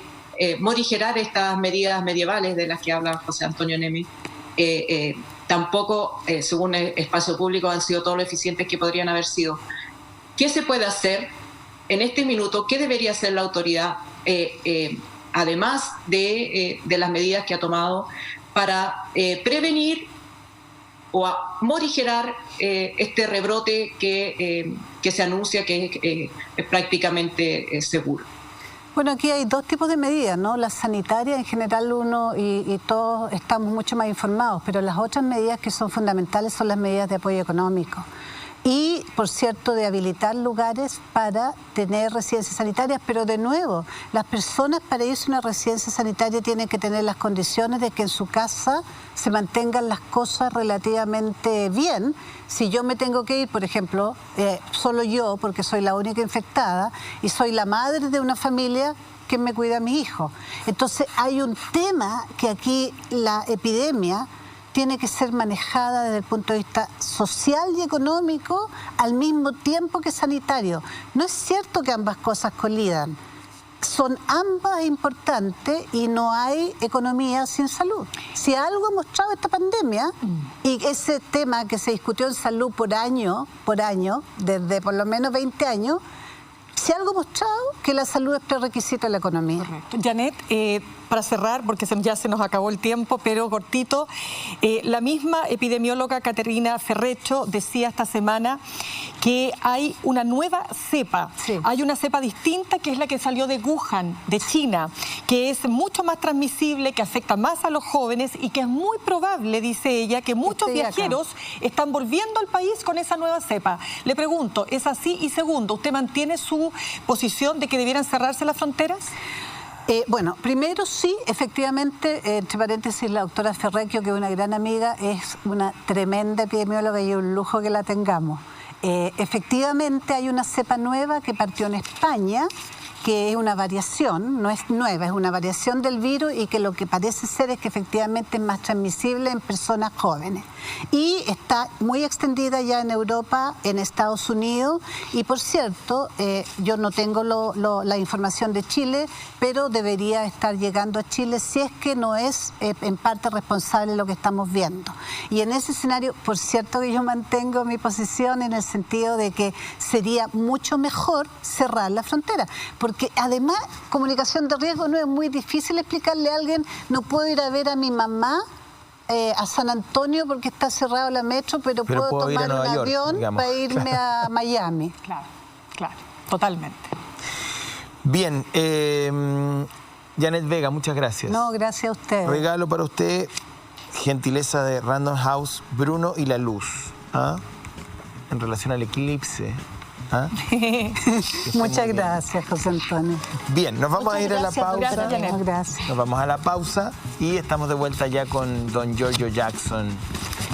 morigerar estas medidas medievales de las que habla José Antonio Neme, tampoco, según el espacio público, han sido todo lo eficientes que podrían haber sido. ¿Qué se puede hacer en este minuto? ¿Qué debería hacer la autoridad, además de las medidas que ha tomado para prevenir o a morigerar este rebrote que se anuncia que es prácticamente seguro? Bueno, aquí hay dos tipos de medidas, ¿no? Las sanitarias, en general uno y todos estamos mucho más informados, pero las otras medidas que son fundamentales son las medidas de apoyo económico. Y, por cierto, de habilitar lugares para tener residencias sanitarias, pero de nuevo, las personas para irse a una residencia sanitaria tienen que tener las condiciones de que en su casa se mantengan las cosas relativamente bien. Si yo me tengo que ir, por ejemplo, solo yo, porque soy la única infectada, y soy la madre de una familia, ¿quién me cuida a mi hijo? Entonces hay un tema que aquí la epidemia tiene que ser manejada desde el punto de vista social y económico al mismo tiempo que sanitario. No es cierto que ambas cosas colidan. Son ambas importantes y no hay economía sin salud. Si algo ha mostrado esta pandemia, y ese tema que se discutió en salud por año, desde por lo menos 20 años, si algo ha mostrado que la salud es prerequisito de la economía. Correcto. Janet, para cerrar, porque ya se nos acabó el tiempo, pero cortito, la misma epidemióloga Caterina Ferrecho decía esta semana que hay una nueva cepa, sí. Hay una cepa distinta que es la que salió de Wuhan, de China, que es mucho más transmisible, que afecta más a los jóvenes y que es muy probable, dice ella, que muchos viajeros están volviendo al país con esa nueva cepa. Le pregunto, ¿es así? Y segundo, ¿usted mantiene su posición de que debieran cerrarse las fronteras? Bueno, primero sí, efectivamente, entre paréntesis, la doctora Ferrecchio, que es una gran amiga, es una tremenda epidemióloga y un lujo que la tengamos. Efectivamente hay una cepa nueva que partió en España, que es una variación, no es nueva, es una variación del virus y que lo que parece ser es que efectivamente es más transmisible en personas jóvenes. Y está muy extendida ya en Europa, en Estados Unidos, y por cierto, yo no tengo la información de Chile, pero debería estar llegando a Chile si es que no es en parte responsable lo que estamos viendo. Y en ese escenario, por cierto que yo mantengo mi posición en el sentido de que sería mucho mejor cerrar la frontera, porque además comunicación de riesgo no es muy difícil explicarle a alguien, no puedo ir a ver a mi mamá a San Antonio porque está cerrado la metro, pero puedo tomar un avión para irme a Miami. Claro, totalmente. Bien, Janet Vega, muchas gracias. No, gracias a usted. Regalo para usted, gentileza de Random House, Bruno y la luz, ¿ah? En relación al eclipse. ¿Ah? Muchas gracias, José Antonio. Bien, nos vamos a ir a la pausa. Gracias. Nos vamos a la pausa y estamos de vuelta ya con don Giorgio Jackson.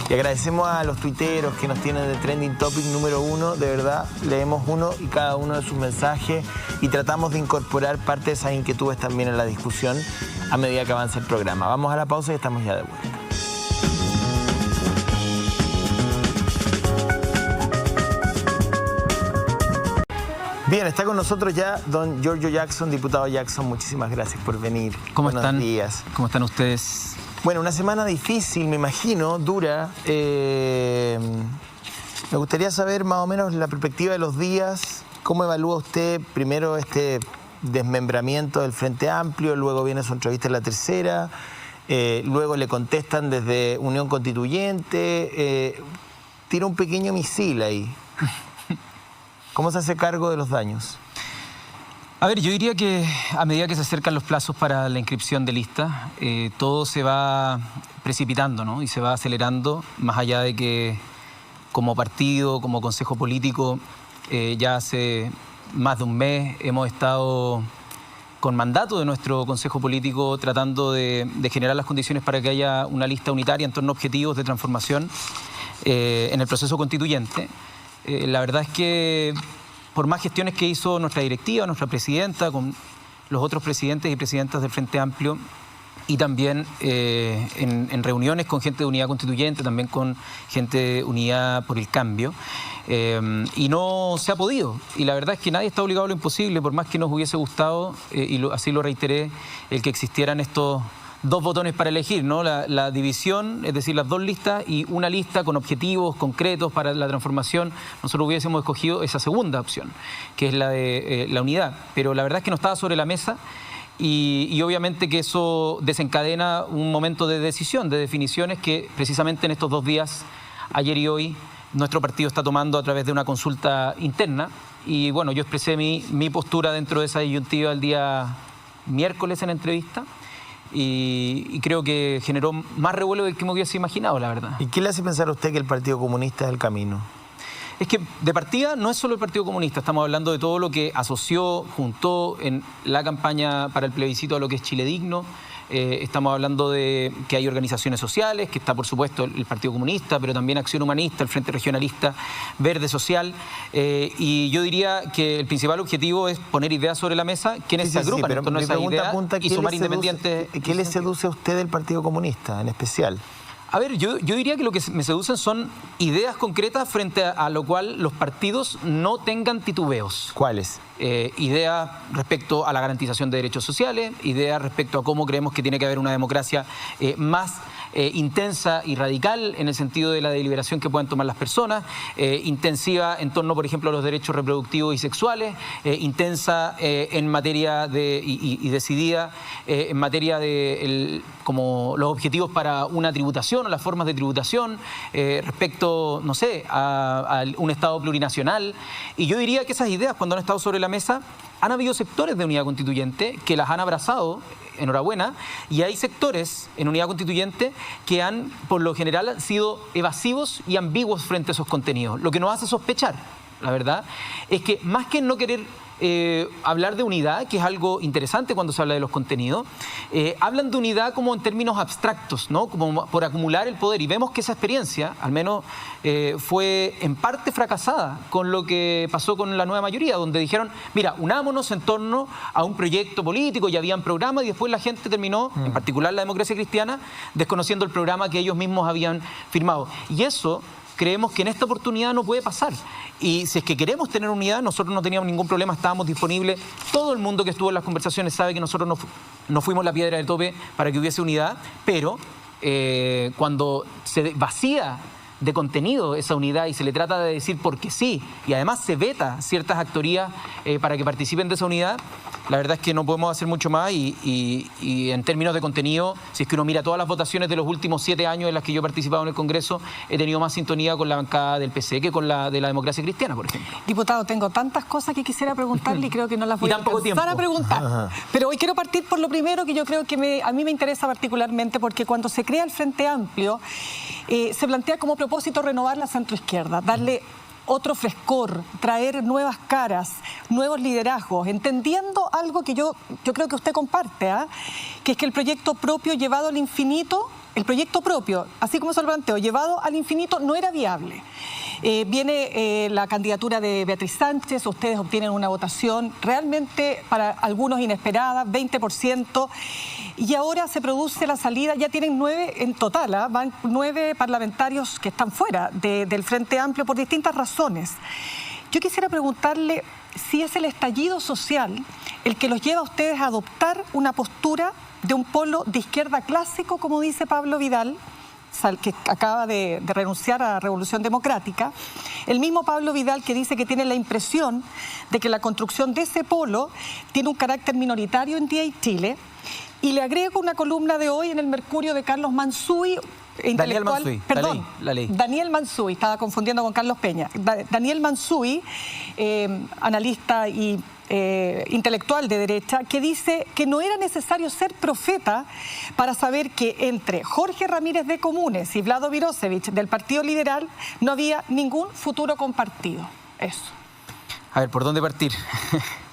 Y agradecemos a los tuiteros que nos tienen de Trending Topic número 1. De verdad, leemos uno y cada uno de sus mensajes y tratamos de incorporar parte de esas inquietudes también en la discusión a medida que avanza el programa. Vamos a la pausa y estamos ya de vuelta. Bien, está con nosotros ya don Giorgio Jackson, diputado Jackson. Muchísimas gracias por venir. ¿Cómo Buenos están? días. ¿Cómo están ustedes? Bueno, una semana difícil, me imagino, dura. Me gustaría saber más o menos la perspectiva de los días. ¿Cómo evalúa usted primero este desmembramiento del Frente Amplio? Luego viene su entrevista en La Tercera. Luego le contestan desde Unión Constituyente. Tira un pequeño misil ahí. ¿Cómo se hace cargo de los daños? A ver, yo diría que a medida que se acercan los plazos para la inscripción de listas, todo se va precipitando, ¿no? Y se va acelerando, más allá de que como partido, como consejo político, ya hace más de un mes hemos estado con mandato de nuestro consejo político tratando de generar las condiciones para que haya una lista unitaria en torno a objetivos de transformación en el proceso constituyente. La verdad es que por más gestiones que hizo nuestra directiva, nuestra presidenta, con los otros presidentes y presidentas del Frente Amplio, y también en reuniones con gente de Unidad Constituyente, también con gente de Unidad por el Cambio, y no se ha podido. Y la verdad es que nadie está obligado a lo imposible, por más que nos hubiese gustado, así lo reiteré, el que existieran estos dos botones para elegir, ¿no? La división, es decir, las dos listas y una lista con objetivos concretos para la transformación. Nosotros hubiésemos escogido esa segunda opción, que es la de la unidad. Pero la verdad es que no estaba sobre la mesa y obviamente que eso desencadena un momento de decisión, de definiciones que precisamente en estos 2 días, ayer y hoy, nuestro partido está tomando a través de una consulta interna y bueno, yo expresé mi postura dentro de esa disyuntiva el día miércoles en entrevista y creo que generó más revuelo del que me hubiese imaginado, la verdad. ¿Y qué le hace pensar a usted que el Partido Comunista es el camino? Es que de partida no es solo el Partido Comunista, estamos hablando de todo lo que asoció, juntó en la campaña para el plebiscito a lo que es Chile Digno. Estamos hablando de que hay organizaciones sociales, que está por supuesto el Partido Comunista, pero también Acción Humanista, el Frente Regionalista Verde Social. Y yo diría que el principal objetivo es poner ideas sobre la mesa, quienes se agrupan en torno a esas ideas y sumar independientes. ¿Qué le seduce a usted del Partido Comunista en especial? A ver, yo diría que lo que me seducen son ideas concretas frente a lo cual los partidos no tengan titubeos. ¿Cuáles? Ideas respecto a la garantización de derechos sociales, ideas respecto a cómo creemos que tiene que haber una democracia más intensa y radical en el sentido de la deliberación que puedan tomar las personas, intensiva en torno, por ejemplo, a los derechos reproductivos y sexuales, intensa en materia de y decidida en materia de como los objetivos para una tributación o las formas de tributación, respecto, no sé, a un Estado plurinacional. Y yo diría que esas ideas, cuando han estado sobre la mesa, han habido sectores de Unidad Constituyente que las han abrazado, enhorabuena, y hay sectores en Unidad Constituyente que han, por lo general, sido evasivos y ambiguos frente a esos contenidos. Lo que nos hace sospechar, la verdad, es que más que no querer hablar de unidad, que es algo interesante cuando se habla de los contenidos, hablan de unidad como en términos abstractos, ¿no? Como por acumular el poder, y vemos que esa experiencia, al menos, fue en parte fracasada con lo que pasó con la nueva mayoría, donde dijeron, mira, unámonos en torno a un proyecto político, ya habían programas, y después la gente terminó, en particular la democracia cristiana, desconociendo el programa que ellos mismos habían firmado. Y eso creemos que en esta oportunidad no puede pasar. Y si es que queremos tener unidad, nosotros no teníamos ningún problema, estábamos disponibles. Todo el mundo que estuvo en las conversaciones sabe que nosotros no fuimos la piedra de tope para que hubiese unidad, pero cuando se vacía de contenido esa unidad y se le trata de decir porque sí, y además se veta ciertas actorías para que participen de esa unidad, la verdad es que no podemos hacer mucho más y en términos de contenido, si es que uno mira todas las votaciones de los últimos 7 años en las que yo he participado en el Congreso, he tenido más sintonía con la bancada del PC que con la de la democracia cristiana, por ejemplo. Diputado, tengo tantas cosas que quisiera preguntarle y creo que no las voy a alcanzar a preguntar. Ajá. Pero hoy quiero partir por lo primero que yo creo que a mí me interesa particularmente, porque cuando se crea el Frente Amplio, se plantea como propósito renovar la centroizquierda, darle otro frescor, traer nuevas caras, nuevos liderazgos, entendiendo algo que yo creo que usted comparte, que es que el proyecto propio llevado al infinito, el proyecto propio, así como se lo planteo, llevado al infinito no era viable. Viene la candidatura de Beatriz Sánchez, ustedes obtienen una votación realmente para algunos inesperada, 20%, y ahora se produce la salida, ya tienen 9 en total, van 9 parlamentarios que están fuera del Frente Amplio por distintas razones. Yo quisiera preguntarle si es el estallido social el que los lleva a ustedes a adoptar una postura de un polo de izquierda clásico, como dice Pablo Vidal, que acaba de renunciar a Revolución Democrática, el mismo Pablo Vidal que dice que tiene la impresión de que la construcción de ese polo tiene un carácter minoritario en Día y Chile, y le agrego una columna de hoy en el Mercurio de Carlos Mansuy, Daniel Mansuy, perdón, la ley. Daniel Mansuy, estaba confundiendo con Carlos Peña. Daniel Mansuy, analista y intelectual de derecha, que dice que no era necesario ser profeta para saber que entre Jorge Ramírez de Comunes y Vlado Virosevic del Partido Liberal no había ningún futuro compartido. Eso. A ver, ¿por dónde partir?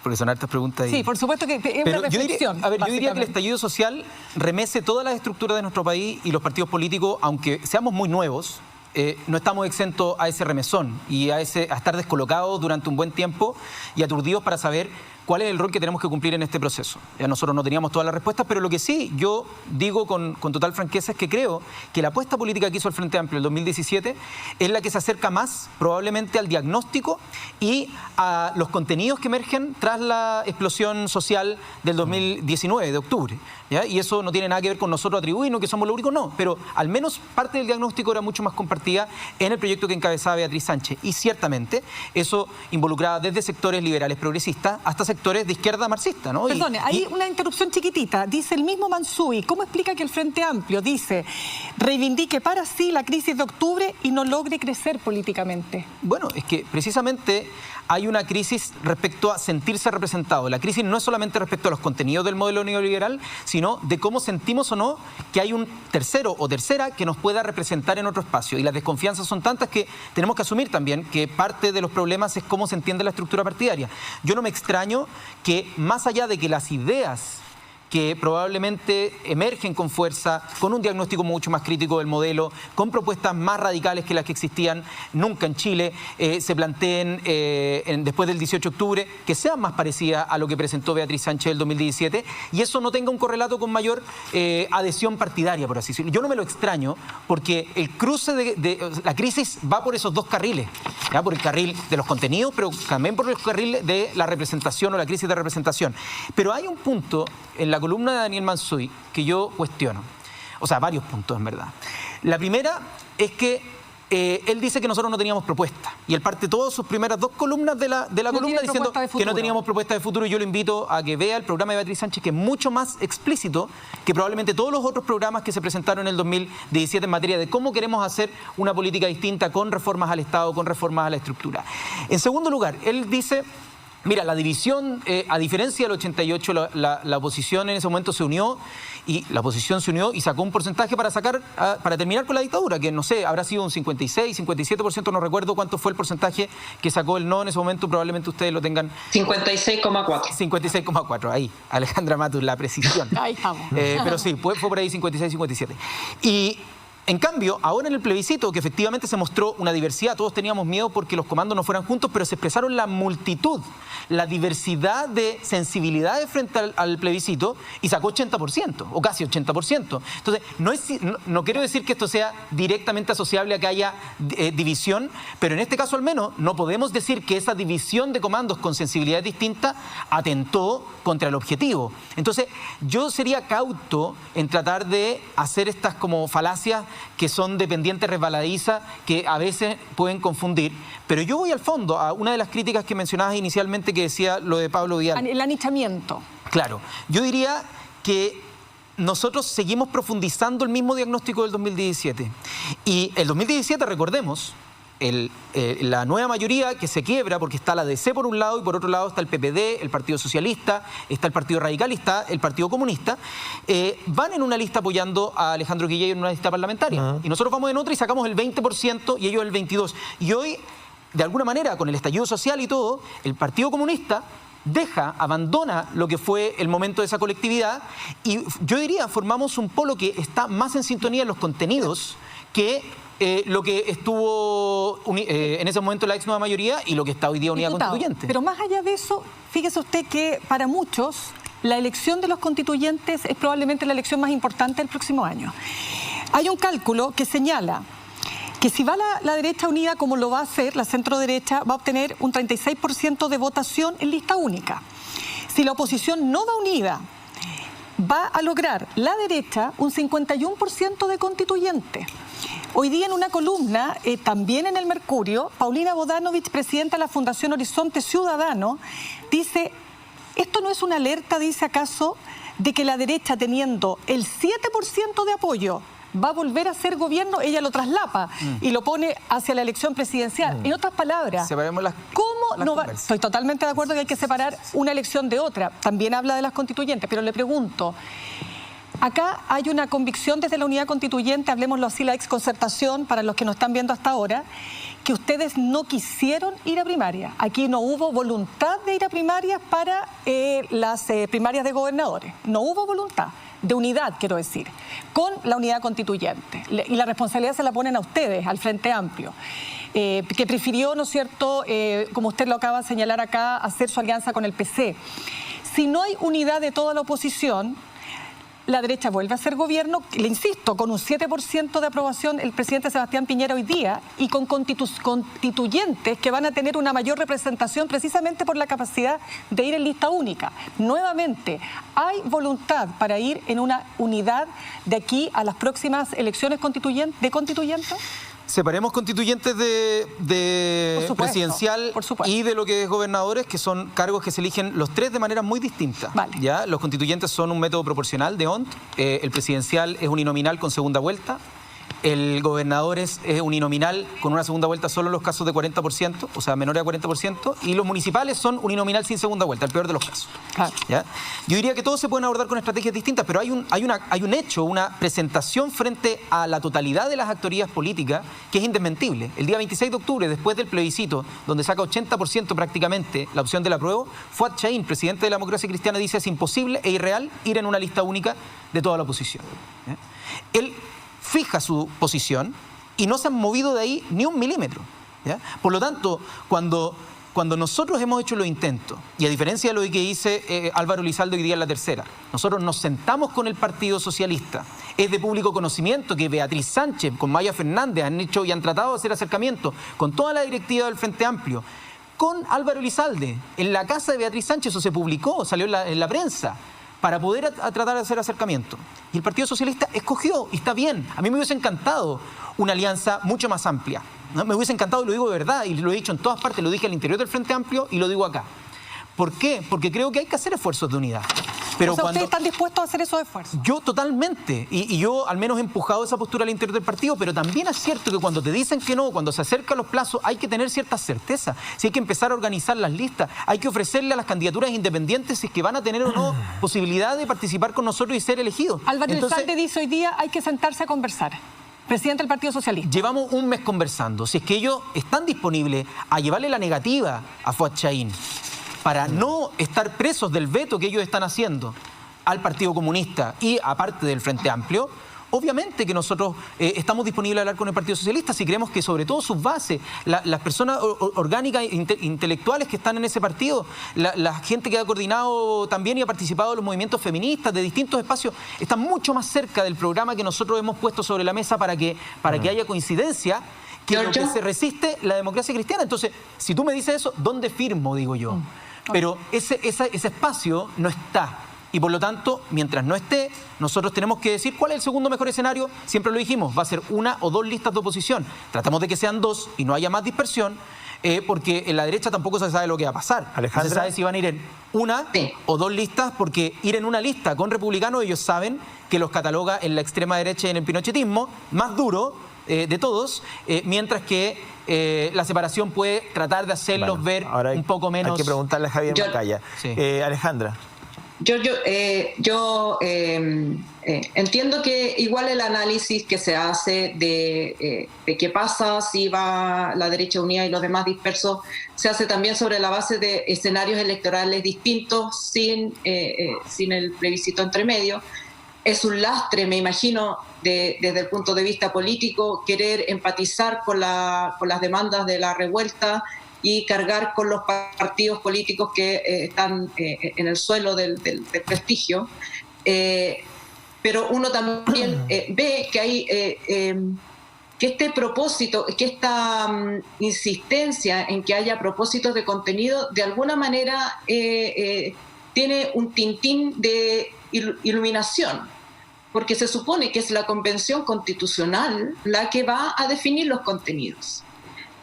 Porque son hartas preguntas. Sí, por supuesto que es una reflexión. Yo diría que el estallido social remece todas las estructuras de nuestro país, y los partidos políticos, aunque seamos muy nuevos, no estamos exentos a ese remesón y a estar descolocados durante un buen tiempo y aturdidos para saber cuál es el rol que tenemos que cumplir en este proceso. Ya nosotros no teníamos todas las respuestas, pero lo que sí yo digo con total franqueza es que creo que la apuesta política que hizo el Frente Amplio en el 2017 es la que se acerca más probablemente al diagnóstico y a los contenidos que emergen tras la explosión social del 2019, de octubre. ¿Ya? Y eso no tiene nada que ver con nosotros atribuirnos que somos los únicos, no, pero al menos parte del diagnóstico era mucho más compartida en el proyecto que encabezaba Beatriz Sánchez, y ciertamente eso involucraba desde sectores liberales progresistas hasta sectores de izquierda marxista, ¿no? Perdone, hay una interrupción chiquitita. Dice el mismo Mansuy, ¿cómo explica que el Frente Amplio dice reivindique para sí la crisis de octubre y no logre crecer políticamente? Bueno, es que precisamente hay una crisis respecto a sentirse representado. La crisis no es solamente respecto a los contenidos del modelo neoliberal, sino de cómo sentimos o no que hay un tercero o tercera que nos pueda representar en otro espacio. Y las desconfianzas son tantas que tenemos que asumir también que parte de los problemas es cómo se entiende la estructura partidaria. Yo no me extraño que, más allá de que las ideas que probablemente emergen con fuerza, con un diagnóstico mucho más crítico del modelo, con propuestas más radicales que las que existían nunca en Chile, se planteen después del 18 de octubre, que sean más parecidas a lo que presentó Beatriz Sánchez el 2017, y eso no tenga un correlato con mayor adhesión partidaria, por así decirlo. Yo no me lo extraño, porque el cruce la crisis va por esos dos carriles, ¿ya? Por el carril de los contenidos, pero también por el carril de la representación o la crisis de representación. Pero hay un punto en la columna de Daniel Mansuy que yo cuestiono. O sea, varios puntos en verdad. La primera es que él dice que nosotros no teníamos propuesta. Y él parte todas sus primeras dos columnas de la columna diciendo que no teníamos propuesta de futuro. Y yo lo invito a que vea el programa de Beatriz Sánchez, que es mucho más explícito que probablemente todos los otros programas que se presentaron en el 2017 en materia de cómo queremos hacer una política distinta con reformas al Estado, con reformas a la estructura. En segundo lugar, él dice... Mira, la división, a diferencia del 88, la oposición en ese momento se unió y la oposición se unió y sacó un porcentaje para terminar con la dictadura, que no sé, habrá sido un 56, 57%, no recuerdo cuánto fue el porcentaje que sacó el no en ese momento, probablemente ustedes lo tengan. 56,4. 56,4, ahí, Alejandra Matus, la precisión. Ahí estamos. Pero sí, fue por ahí 56, 57. Y... en cambio, ahora en el plebiscito, que efectivamente se mostró una diversidad, todos teníamos miedo porque los comandos no fueran juntos, pero se expresaron la multitud, la diversidad de sensibilidades frente al plebiscito y sacó 80%, o casi 80%. Entonces, no quiero decir que esto sea directamente asociable a que haya división, pero en este caso al menos no podemos decir que esa división de comandos con sensibilidades distintas atentó contra el objetivo. Entonces, yo sería cauto en tratar de hacer estas como falacias que son dependientes resbaladizas, que a veces pueden confundir. Pero yo voy al fondo, a una de las críticas que mencionabas inicialmente, que decía lo de Pablo Vidal. El anichamiento. Claro, yo diría que nosotros seguimos profundizando el mismo diagnóstico del 2017. Y el 2017, recordemos, la nueva mayoría que se quiebra porque está la DC por un lado y por otro lado está el PPD, el Partido Socialista, está el Partido Radical y está el Partido Comunista, van en una lista apoyando a Alejandro Guillén en una lista parlamentaria. Y nosotros vamos en otra y sacamos el 20% y ellos el 22%. Y hoy, de alguna manera, con el estallido social y todo, el Partido Comunista abandona lo que fue el momento de esa colectividad y yo diría, formamos un polo que está más en sintonía en los contenidos que lo que estuvo en ese momento la ex nueva mayoría y lo que está hoy día Unidad Constituyente. Pero más allá de eso, fíjese usted que para muchos la elección de los constituyentes es probablemente la elección más importante del próximo año. Hay un cálculo que señala que si va la derecha unida como lo va a hacer, la centro derecha va a obtener un 36% de votación en lista única. Si la oposición no va unida, va a lograr la derecha un 51% de constituyentes. Hoy día en una columna, también en el Mercurio, Paulina Bodanovich, presidenta de la Fundación Horizonte Ciudadano, dice, esto no es una alerta, dice acaso, de que la derecha teniendo el 7% de apoyo va a volver a ser gobierno, ella lo traslapa y lo pone hacia la elección presidencial. En otras palabras, separemos ¿cómo no va? Estoy totalmente de acuerdo que hay que separar una elección de otra. También habla de las constituyentes, pero le pregunto, acá hay una convicción desde la Unidad Constituyente, hablemoslo así, la exconcertación, para los que nos están viendo hasta ahora, que ustedes no quisieron ir a primaria. Aquí no hubo voluntad de ir a primarias para las primarias de gobernadores. No hubo voluntad de unidad, quiero decir, con la Unidad Constituyente. Y la responsabilidad se la ponen a ustedes, al Frente Amplio, que prefirió, ¿no es cierto?, como usted lo acaba de señalar acá, hacer su alianza con el PC. Si no hay unidad de toda la oposición, la derecha vuelve a ser gobierno, le insisto, con un 7% de aprobación el presidente Sebastián Piñera hoy día y con constituyentes que van a tener una mayor representación precisamente por la capacidad de ir en lista única. Nuevamente, ¿hay voluntad para ir en una unidad de aquí a las próximas elecciones constituyentes? Separemos constituyentes de presidencial y de lo que es gobernadores, que son cargos que se eligen los tres de manera muy distinta. Vale. ¿Ya? Los constituyentes son un método proporcional de ONT, el presidencial es uninominal con segunda vuelta El gobernador es uninominal con una segunda vuelta solo en los casos de 40%, o sea, menores a 40%, y los municipales son uninominal sin segunda vuelta, el peor de los casos. Claro. ¿Ya? Yo diría que todos se pueden abordar con estrategias distintas, pero hay un hecho, una presentación frente a la totalidad de las actorías políticas que es indesmentible. El día 26 de octubre, después del plebiscito, donde saca 80% prácticamente la opción del apruebo, Fuad Chahín, presidente de la Democracia Cristiana, dice: es imposible e irreal ir en una lista única de toda la oposición. ¿Ya? Él fija su posición y no se han movido de ahí ni un milímetro. ¿Ya? Por lo tanto, cuando nosotros hemos hecho los intentos, y a diferencia de lo que dice Álvaro Elizalde hoy día en La Tercera, nosotros nos sentamos con el Partido Socialista, es de público conocimiento que Beatriz Sánchez con Maya Fernández han hecho y han tratado de hacer acercamientos con toda la directiva del Frente Amplio, con Álvaro Elizalde, en la casa de Beatriz Sánchez, eso se publicó, salió en la prensa, para poder tratar de hacer acercamiento. Y el Partido Socialista escogió, y está bien. A mí me hubiese encantado una alianza mucho más amplia, ¿no? Me hubiese encantado, y lo digo de verdad, y lo he dicho en todas partes, lo dije al interior del Frente Amplio y lo digo acá. ¿Por qué? Porque creo que hay que hacer esfuerzos de unidad. Pero o sea, ¿ustedes están dispuestos a hacer esos esfuerzos? Yo totalmente, y yo al menos he empujado esa postura al interior del partido, pero también es cierto que cuando te dicen que no, cuando se acercan los plazos, hay que tener ciertas certezas. Si hay que empezar a organizar las listas, hay que ofrecerle a las candidaturas independientes si es que van a tener o no posibilidad de participar con nosotros y ser elegidos. Álvaro Elizalde dice hoy día: hay que sentarse a conversar. Presidente del Partido Socialista. Llevamos un mes conversando. Si es que ellos están disponibles a llevarle la negativa a Fuad Chahín para no estar presos del veto que ellos están haciendo al Partido Comunista y aparte del Frente Amplio, obviamente que nosotros estamos disponibles a hablar con el Partido Socialista si creemos que sobre todo sus bases, las personas orgánicas, intelectuales que están en ese partido, la gente que ha coordinado también y ha participado en los movimientos feministas de distintos espacios, están mucho más cerca del programa que nosotros hemos puesto sobre la mesa para que haya coincidencia que lo que se resiste la democracia cristiana. Entonces, si tú me dices eso, ¿dónde firmo? Digo yo. Pero ese espacio no está. Y por lo tanto, mientras no esté, nosotros tenemos que decir cuál es el segundo mejor escenario. Siempre lo dijimos, va a ser una o dos listas de oposición. Tratamos de que sean dos y no haya más dispersión, porque en la derecha tampoco se sabe lo que va a pasar. Alejandra. No se sabe si van a ir en una o dos listas, porque ir en una lista con republicanos, ellos saben que los cataloga en la extrema derecha y en el pinochetismo, más duro de todos, mientras que la separación puede tratar de hacerlos ver un poco menos. Hay que preguntarle a Javier Macaya. Sí. Alejandra. Yo entiendo que igual el análisis que se hace de qué pasa si va la derecha unida y los demás dispersos se hace también sobre la base de escenarios electorales distintos sin el plebiscito entre medio. Es un lastre, me imagino, desde el punto de vista político, querer empatizar con las demandas de la revuelta y cargar con los partidos políticos que están en el suelo del prestigio. Pero uno también ve que hay que este propósito, que esta insistencia en que haya propósitos de contenido, de alguna manera tiene un tintín de iluminación, porque se supone que es la Convención Constitucional la que va a definir los contenidos.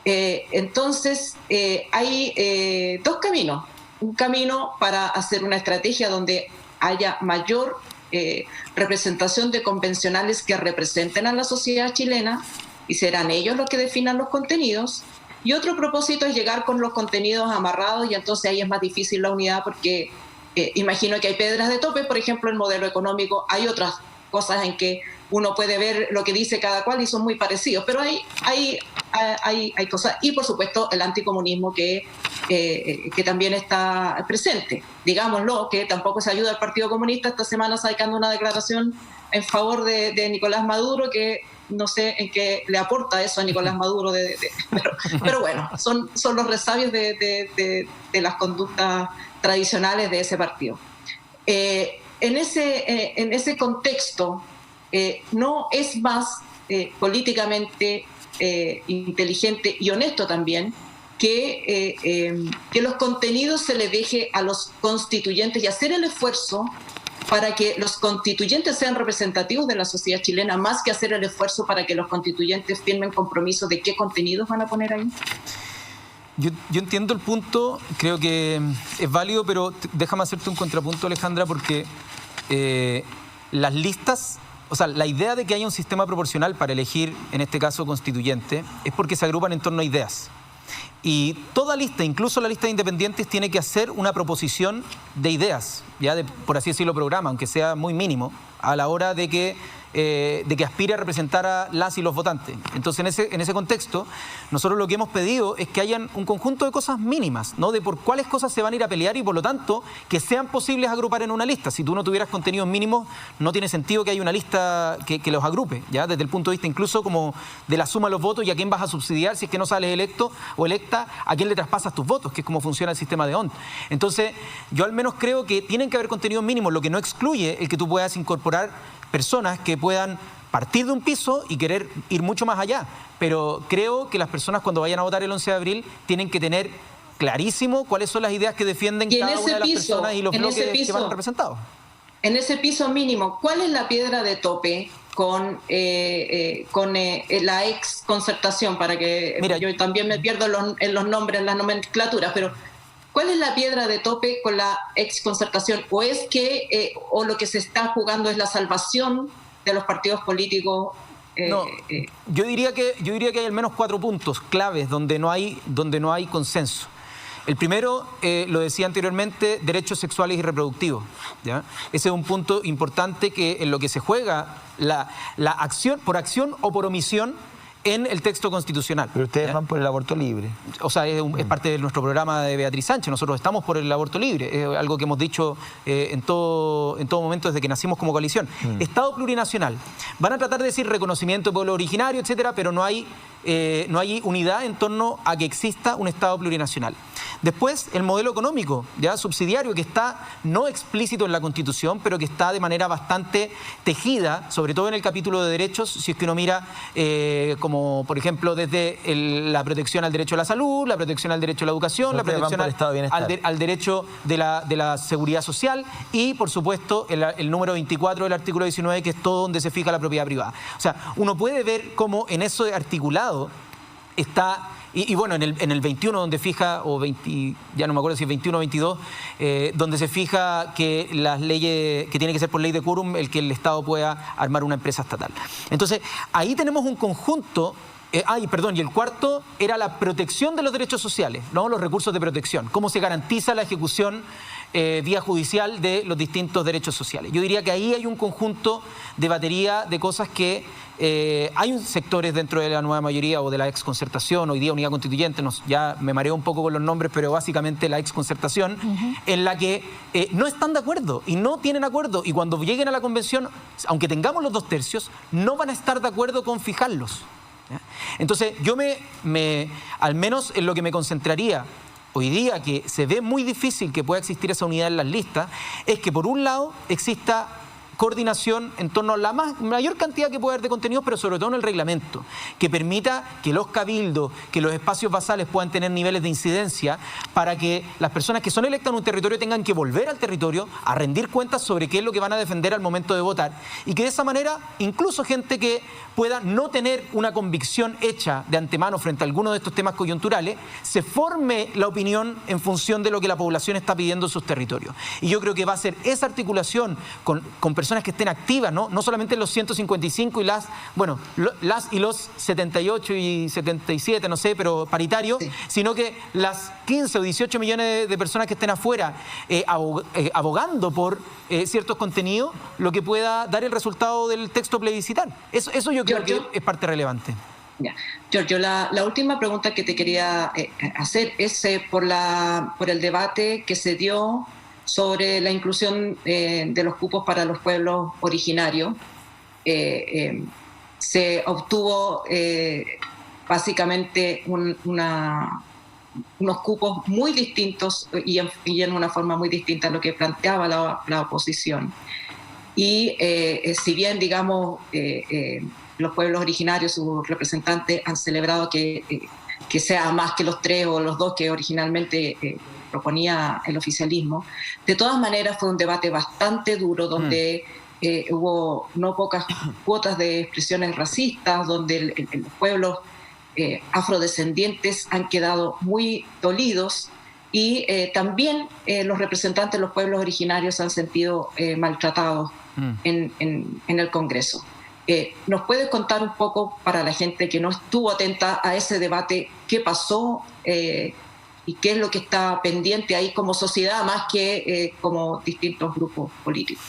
Entonces, hay dos caminos. Un camino para hacer una estrategia donde haya mayor representación de convencionales que representen a la sociedad chilena, y serán ellos los que definan los contenidos. Y otro propósito es llegar con los contenidos amarrados, y entonces ahí es más difícil la unidad, porque imagino que hay piedras de tope, por ejemplo, el modelo económico. Hay otras cosas en que uno puede ver lo que dice cada cual y son muy parecidos, pero hay cosas, y por supuesto el anticomunismo que también está presente. Digámoslo, que tampoco se ayuda al Partido Comunista. Esta semana sacando una declaración en favor de Nicolás Maduro, que no sé en qué le aporta eso a Nicolás Maduro, pero bueno, son los resabios de las conductas tradicionales de ese partido. En ese contexto, no es más políticamente inteligente y honesto también que los contenidos se les deje a los constituyentes y hacer el esfuerzo para que los constituyentes sean representativos de la sociedad chilena, más que hacer el esfuerzo para que los constituyentes firmen compromisos de qué contenidos van a poner ahí? Yo entiendo el punto, creo que es válido, pero déjame hacerte un contrapunto, Alejandra, porque las listas O sea, la idea de que haya un sistema proporcional para elegir, en este caso constituyente, es porque se agrupan en torno a ideas. Y toda lista, incluso la lista de independientes, tiene que hacer una proposición de ideas, ya de, por así decirlo, programa, aunque sea muy mínimo, a la hora de que aspire a representar a las y los votantes. Entonces, en ese contexto, nosotros lo que hemos pedido es que hayan un conjunto de cosas mínimas, ¿no? De por cuáles cosas se van a ir a pelear y, por lo tanto, que sean posibles agrupar en una lista. Si tú no tuvieras contenidos mínimos, no tiene sentido que haya una lista que los agrupe, ¿ya? Desde el punto de vista incluso como de la suma de los votos y a quién vas a subsidiar si es que no sales electo o electa, a quién le traspasas tus votos, que es como funciona el sistema de ONT. Entonces, yo al menos creo que tienen que haber contenidos mínimos, lo que no excluye el que tú puedas incorporar personas que puedan partir de un piso y querer ir mucho más allá. Pero creo que las personas cuando vayan a votar el 11 de abril tienen que tener clarísimo cuáles son las ideas que defienden cada una de las personas y los bloques que van representados. En ese piso mínimo, ¿cuál es la piedra de tope con la ex concertación? Para que mira, yo también me pierdo en los nombres, en las nomenclaturas, pero ¿cuál es la piedra de tope con la ex concertación? ¿O es que o lo que se está jugando es la salvación de los partidos políticos? No, yo diría que hay al menos 4 puntos claves donde no hay consenso. El primero, lo decía anteriormente, derechos sexuales y reproductivos, ¿ya? Ese es un punto importante que en lo que se juega la acción, por acción o por omisión, en el texto constitucional. Pero ustedes van por el aborto libre. O sea, es parte de nuestro programa de Beatriz Sánchez. Nosotros estamos por el aborto libre. Es algo que hemos dicho en todo momento desde que nacimos como coalición. Estado plurinacional. Van a tratar de decir reconocimiento de pueblo originario, etcétera, pero no hay unidad en torno a que exista un Estado plurinacional. Después, el modelo económico, ya subsidiario, que está no explícito en la Constitución, pero que está de manera bastante tejida, sobre todo en el capítulo de derechos, si es que uno mira como, por ejemplo, desde la protección al derecho a la salud, la protección al derecho a la educación, la protección al derecho de la seguridad social y, por supuesto, el número 24 del artículo 19, que es todo donde se fija la propiedad privada. O sea, uno puede ver cómo en eso articulado está... Y bueno, en el 21 donde fija, o 20, ya no me acuerdo si es 21 o 22, donde se fija que las leyes, que tiene que ser por ley de quórum, el que el Estado pueda armar una empresa estatal. Entonces, ahí tenemos un conjunto. Y el cuarto era la protección de los derechos sociales, ¿no? Los recursos de protección. Cómo se garantiza la ejecución vía judicial de los distintos derechos sociales. Yo diría que ahí hay un conjunto de batería de cosas que hay sectores dentro de la nueva mayoría o de la exconcertación, hoy día Unidad Constituyente, ya me mareo un poco con los nombres, pero básicamente la exconcertación, en la que no están de acuerdo y no tienen acuerdo, y cuando lleguen a la convención, aunque tengamos los 2/3, no van a estar de acuerdo con fijarlos. ¿Ya? Entonces yo al menos en lo que me concentraría hoy día, que se ve muy difícil que pueda existir esa unidad en las listas, es que por un lado exista coordinación en torno a la mayor cantidad que pueda haber de contenidos, pero sobre todo en el reglamento, que permita que los cabildos, que los espacios basales puedan tener niveles de incidencia para que las personas que son electas en un territorio tengan que volver al territorio a rendir cuentas sobre qué es lo que van a defender al momento de votar, y que de esa manera incluso gente que pueda no tener una convicción hecha de antemano frente a alguno de estos temas coyunturales, se forme la opinión en función de lo que la población está pidiendo en sus territorios. Y yo creo que va a ser esa articulación con personas que estén activas, no solamente los 155 y las y los 78 y 77, no sé, pero paritarios, sí, sino que las 15 o 18 millones de personas que estén afuera abogando por ciertos contenidos, lo que pueda dar el resultado del texto plebiscital. Eso yo creo que es parte relevante. Ya. Giorgio, la última pregunta que te quería hacer es por el debate que se dio sobre la inclusión de los cupos para los pueblos originarios. Se obtuvo básicamente unos cupos muy distintos y en una forma muy distinta a lo que planteaba la oposición. Y si bien, digamos, los pueblos originarios, sus representantes han celebrado que sea más que los 3 o los 2 que originalmente proponía el oficialismo, de todas maneras fue un debate bastante duro donde hubo no pocas cuotas de expresiones racistas, donde los pueblos afrodescendientes han quedado muy dolidos y también los representantes de los pueblos originarios se han sentido maltratados en el Congreso. ¿Nos puedes contar un poco, para la gente que no estuvo atenta a ese debate, qué pasó y qué es lo que está pendiente ahí como sociedad más que como distintos grupos políticos?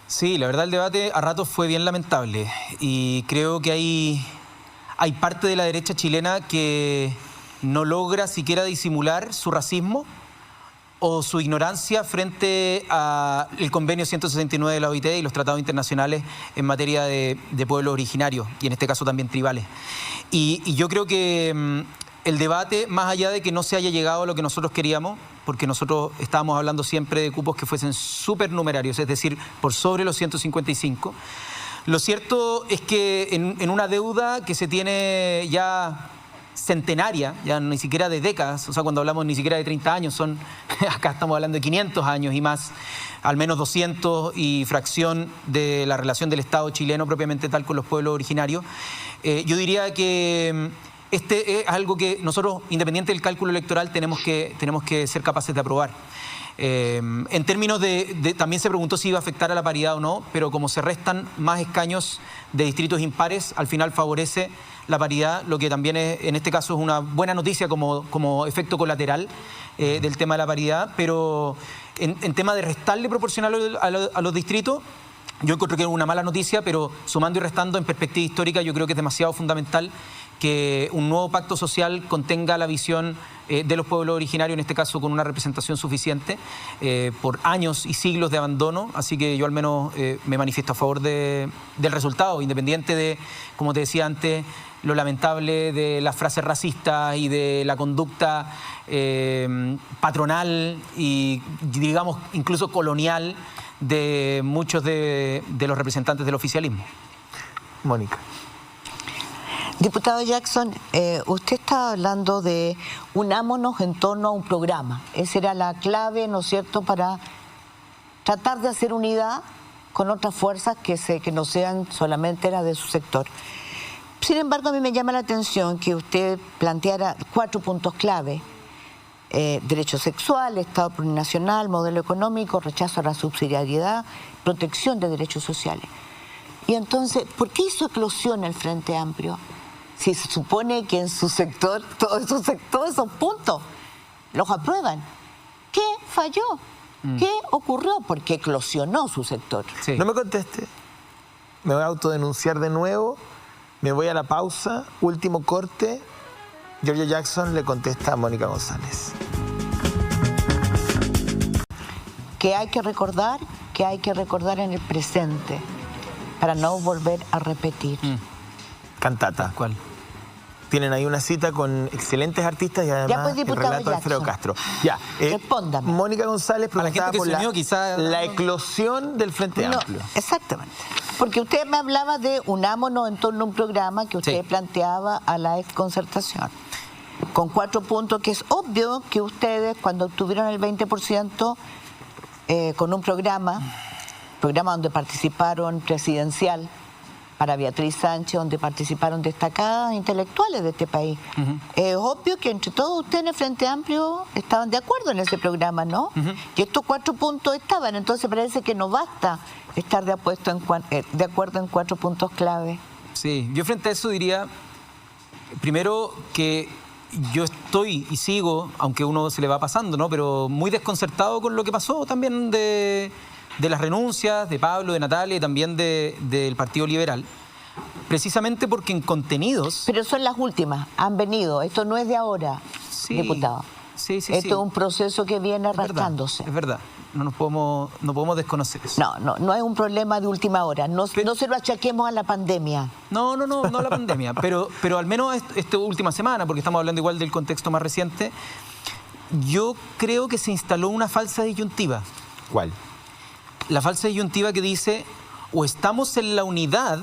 Sí, la verdad el debate a ratos fue bien lamentable y creo que hay parte de la derecha chilena que no logra siquiera disimular su racismo o su ignorancia frente al convenio 169 de la OIT y los tratados internacionales en materia de pueblos originarios y en este caso también tribales. Y yo creo que el debate, más allá de que no se haya llegado a lo que nosotros queríamos, porque nosotros estábamos hablando siempre de cupos que fuesen supernumerarios, es decir, por sobre los 155, lo cierto es que en una deuda que se tiene ya centenaria, ya ni siquiera de décadas, o sea, cuando hablamos ni siquiera de 30 años, acá estamos hablando de 500 años y más, al menos 200 y fracción de la relación del Estado chileno propiamente tal con los pueblos originarios. Yo diría que este es algo que nosotros, independiente del cálculo electoral, tenemos que ser capaces de aprobar. En términos también se preguntó si iba a afectar a la paridad o no, pero como se restan más escaños de distritos impares, al final favorece la paridad, lo que también en este caso es una buena noticia como efecto colateral del tema de la paridad, pero en tema de restarle proporcional a los distritos, yo encuentro que es una mala noticia, pero sumando y restando en perspectiva histórica, yo creo que es demasiado fundamental que un nuevo pacto social contenga la visión de los pueblos originarios, en este caso con una representación suficiente por años y siglos de abandono, así que yo al menos me manifiesto a favor del resultado, independiente de, como te decía antes, lo lamentable de las frases racistas y de la conducta patronal y, digamos, incluso colonial de muchos de los representantes del oficialismo. Mónica. Diputado Jackson, usted estaba hablando de unámonos en torno a un programa. Esa era la clave, ¿no es cierto?, para tratar de hacer unidad con otras fuerzas que no sean solamente las de su sector. Sin embargo, a mí me llama la atención que usted planteara 4 puntos clave: derechos sexuales, Estado plurinacional, modelo económico, rechazo a la subsidiariedad, protección de derechos sociales. Y entonces, ¿por qué hizo eclosión el Frente Amplio? Si se supone que en su sector, todos esos puntos los aprueban. ¿Qué falló? ¿Qué ocurrió? Porque eclosionó su sector. Sí. No me conteste. Me voy a autodenunciar de nuevo. Me voy a la pausa. Último corte. Giorgio Jackson le contesta a Mónica González. Que hay que recordar en el presente para no volver a repetir. Cantata. ¿Cuál? Tienen ahí una cita con excelentes artistas y además pues, el relato de Alfredo Castro. Ya, respóndame. Mónica González preguntaba por la eclosión del Frente Amplio. Exactamente. Porque usted me hablaba de unámonos en torno a un programa que usted planteaba a la exconcertación. Con 4 puntos, que es obvio que ustedes, cuando obtuvieron el 20%, con un programa donde participaron presidencial, para Beatriz Sánchez, donde participaron destacadas intelectuales de este país. Es obvio que entre todos ustedes en el Frente Amplio estaban de acuerdo en ese programa, ¿no? Y estos 4 puntos estaban, entonces parece que no basta estar de acuerdo en 4 puntos clave. Sí, yo frente a eso diría, primero que yo estoy y sigo, aunque uno se le va pasando, ¿no?, pero muy desconcertado con lo que pasó también de las renuncias de Pablo, de Natalia y también del Partido Liberal, precisamente porque en contenidos... Pero son las últimas, han venido, esto no es de ahora, diputado. Sí, esto es un proceso que viene arrastrándose. Es verdad, no podemos desconocer eso. No es un problema de última hora, no se lo achaquemos a la pandemia. No a la pandemia, pero al menos esta última semana, porque estamos hablando igual del contexto más reciente, yo creo que se instaló una falsa disyuntiva. ¿Cuál? La falsa disyuntiva que dice, o estamos en la unidad